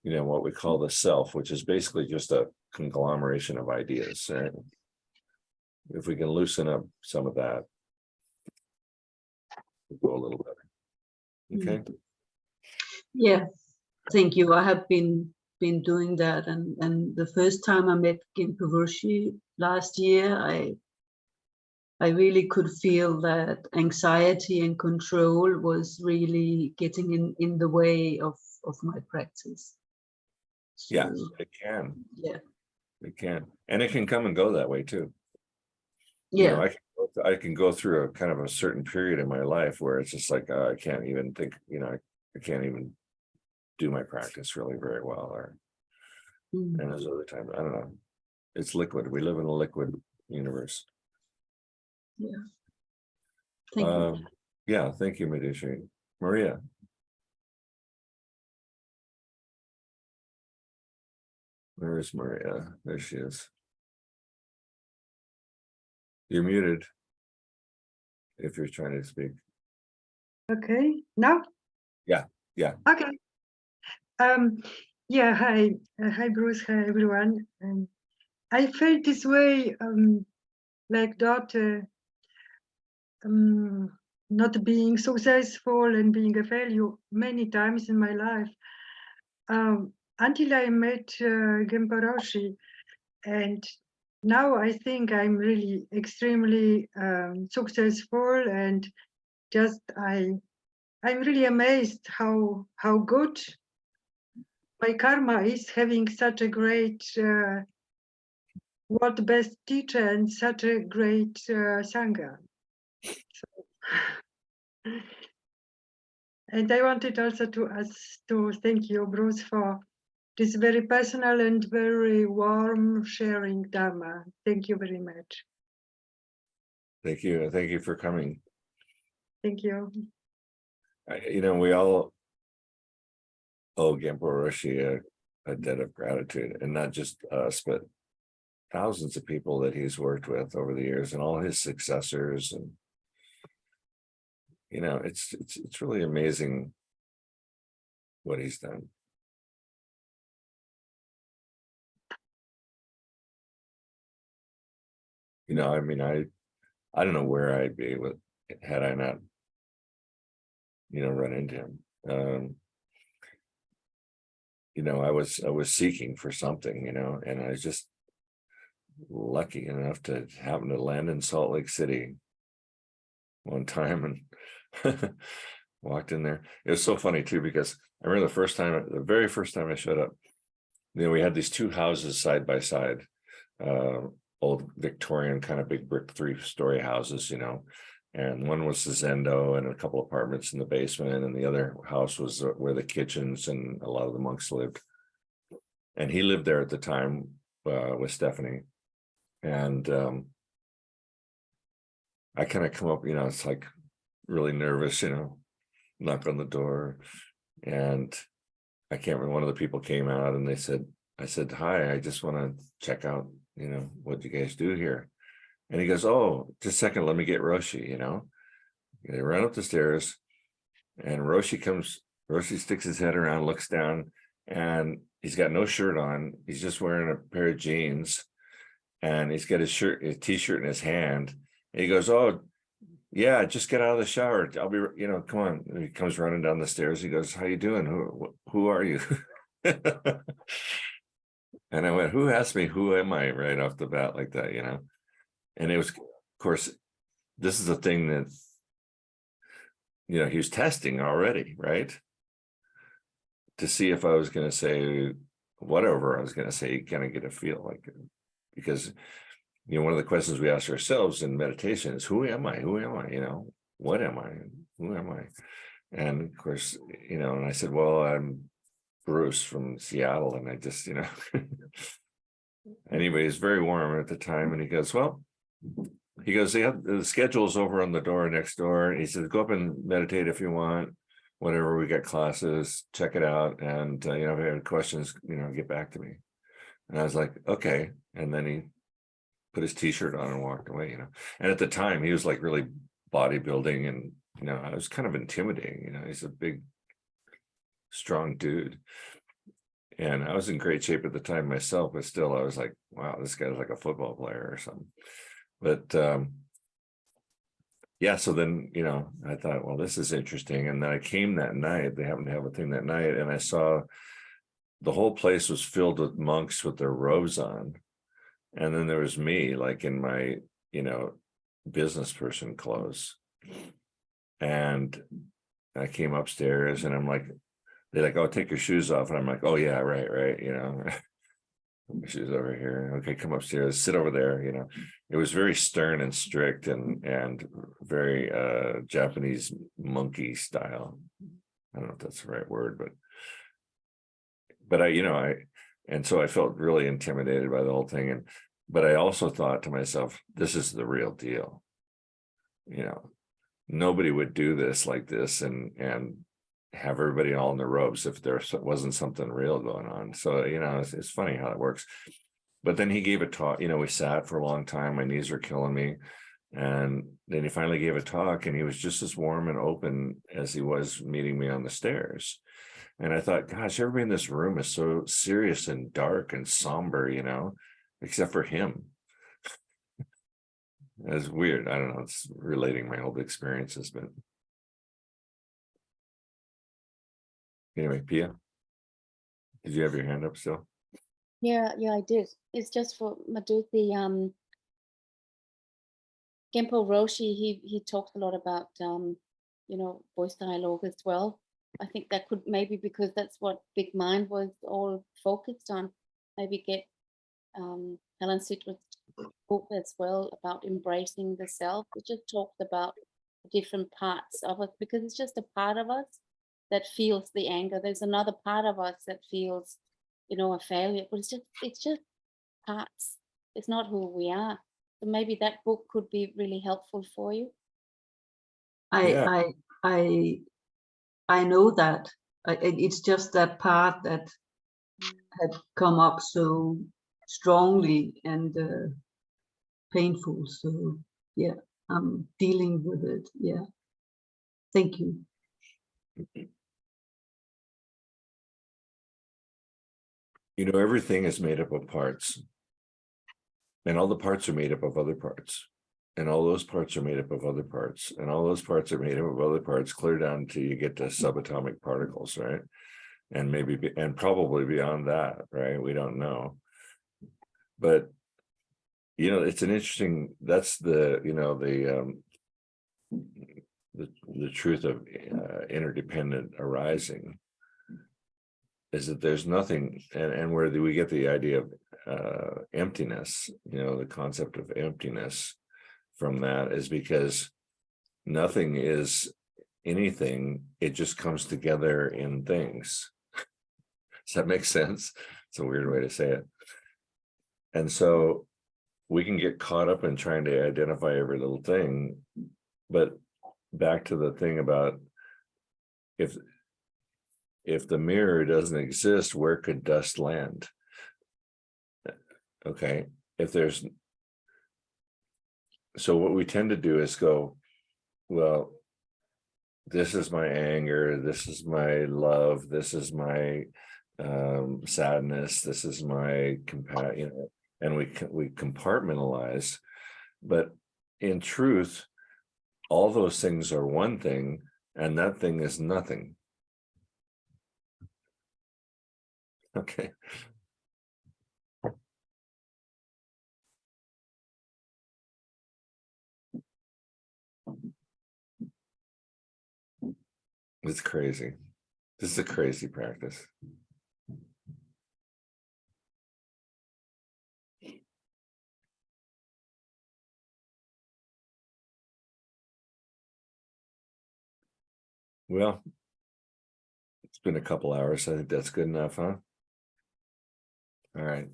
what we call the self, which is basically just a conglomeration of ideas, right? If we can loosen up some of that, we'll go a little better. Okay. Yeah, thank you. I have been doing that, and the first time I met Genpo Roshi last year, I really could feel that anxiety and control was really getting in the way of my practice. Yeah, So, it can. yeah. It can. And it can come and go that way too. Yeah. I can go through a kind of a certain period in my life where it's just like, I can't even think, I can't even do my practice really very well. And there's other times, I don't know. It's liquid. We live in a liquid universe. Yeah. Thank you. Yeah, thank you, Medici. Maria. Where is Maria? There she is. You're muted if you're trying to speak. Okay, now? Yeah. Okay. Yeah, hi Bruce, hi everyone. I felt this way, like that, not being successful and being a failure many times in my life, until I met Genpo Roshi. And now I think I'm really extremely successful, and just I'm really amazed how good my karma is, having such a great world best teacher and such a great sangha. And I wanted also to thank you, Bruce, for this very personal and very warm sharing Dharma. Thank you very much. Thank you. Thank you for coming. Thank you. We all owe Genpo Roshi a debt of gratitude, and not just us, but thousands of people that he's worked with over the years and all his successors. And it's really amazing what he's done. I don't know where I'd be with had I not run into him. I was seeking for something, and I was just lucky enough to happen to land in Salt Lake City one time and walked in there. It was so funny too, because I remember the very first time I showed up, we had these two houses side by side, old Victorian kind of big brick 3-story houses, and one was the Zendo and a couple apartments in the basement, and the other house was where the kitchens and a lot of the monks lived. And he lived there at the time with Stephanie. And I kind of come up, it's like really nervous, knock on the door. And I can't remember, one of the people came out and I said, hi, I just want to check out, what you guys do here. And he goes, oh, just a second, let me get Roshi, They run up the stairs and Roshi sticks his head around, looks down, and he's got no shirt on. He's just wearing a pair of jeans, and he's got his t-shirt in his hand. And he goes, oh, yeah, just get out of the shower. I'll be, come on. And he comes running down the stairs. He goes, how you doing? Who are you? And I went, who asked me, who am I, right off the bat like that, And it was, of course, this is a thing that, he was testing already, right? To see if I was going to say whatever I was going to say, kind of get a feel like it. Because, one of the questions we ask ourselves in meditation is, who am I? Who am I? What am I? Who am I? And of course, and I said, well, I'm Bruce from Seattle, and I just, anyway, it's very warm at the time, and he goes, well, yeah, the schedule's over on the door next door. He said, go up and meditate if you want, whatever, we got classes, check it out, and if you have questions, get back to me. And I was like, okay. And then he put his t-shirt on and walked away, and at the time he was like really bodybuilding, and I was kind of intimidating, he's a big strong dude, and I was in great shape at the time myself, but still I was like, wow, this guy's like a football player or something. But yeah, so then I thought, well, this is interesting. And then I came that night, they happened to have a thing that night, and I saw the whole place was filled with monks with their robes on, and then there was me like in my business person clothes, and I came upstairs, and I'm like, they're like, oh, take your shoes off, and I'm like, oh yeah, right, my shoes over here, okay, come upstairs, sit over there. It was very stern and strict, and very Japanese monkey style. I don't know if that's the right word, but and so I felt really intimidated by the whole thing, but I also thought to myself, this is the real deal. Nobody would do this like this and have everybody all in their robes if there wasn't something real going on. So, it's funny how it works. But then he gave a talk, we sat for a long time, my knees were killing me. And then he finally gave a talk, and he was just as warm and open as he was meeting me on the stairs. And I thought, gosh, everybody in this room is so serious and dark and somber, except for him. It's weird. I don't know. It's relating my whole experiences, but anyway, Pia, did you have your hand up still? Yeah, I did. It's just for Madhu, the Genpo Roshi, he talks a lot about voice dialogue as well. I think that could maybe, because that's what Big Mind was all focused on, maybe get Helen Sidgwick's book as well about embracing the self. It just talks about different parts of us, because it's just a part of us that feels the anger. There's another part of us that feels, a failure, but it's just parts. It's not who we are. So maybe that book could be really helpful for you. Yeah. I know that. It's just that part that had come up so strongly and painful. So yeah, I'm dealing with it. Yeah. Thank you. Everything is made up of parts, and all the parts are made up of other parts, and all those parts are made up of other parts, and all those parts are made up of other parts, clear down till you get to subatomic particles, right? And and probably beyond that, right? We don't know. But it's an interesting, that's the the truth of interdependent arising, is that there's nothing, and where do we get the idea of emptiness, the concept of emptiness from that, is because nothing is anything, it just comes together in things. Does that make sense? It's a weird way to say it. And so we can get caught up in trying to identify every little thing, but back to the thing about if the mirror doesn't exist, where could dust land? Okay, so what we tend to do is go, well, this is my anger, this is my love, this is my sadness, this is my compassion, and we compartmentalize. But in truth, all those things are one thing, and that thing is nothing. Okay. It's crazy. This is a crazy practice. Well, it's been a couple hours. I think that's good enough, huh? All right.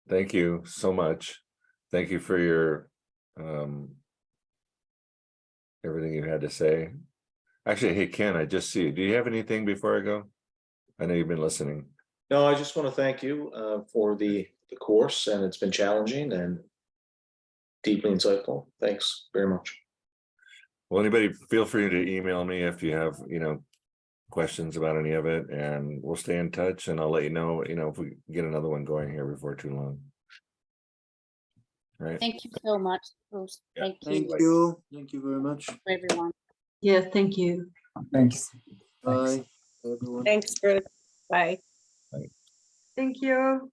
Thank you so much. Thank you for your everything you had to say. Actually, hey, Ken, I just see you. Do you have anything before I go? I know you've been listening. No, I just want to thank you for the course, and it's been challenging and deeply insightful. Thanks very much. Well, anybody, feel free to email me if you have, questions about any of it, and we'll stay in touch, and I'll let you know, if we get another one going here before too long. Right. Thank you so much, Bruce. Yeah. Thank Thank you you. Thank you very much. for everyone. Yeah, thank you. Thanks. Bye, everyone. Thanks, Bruce. Bye. Thank you.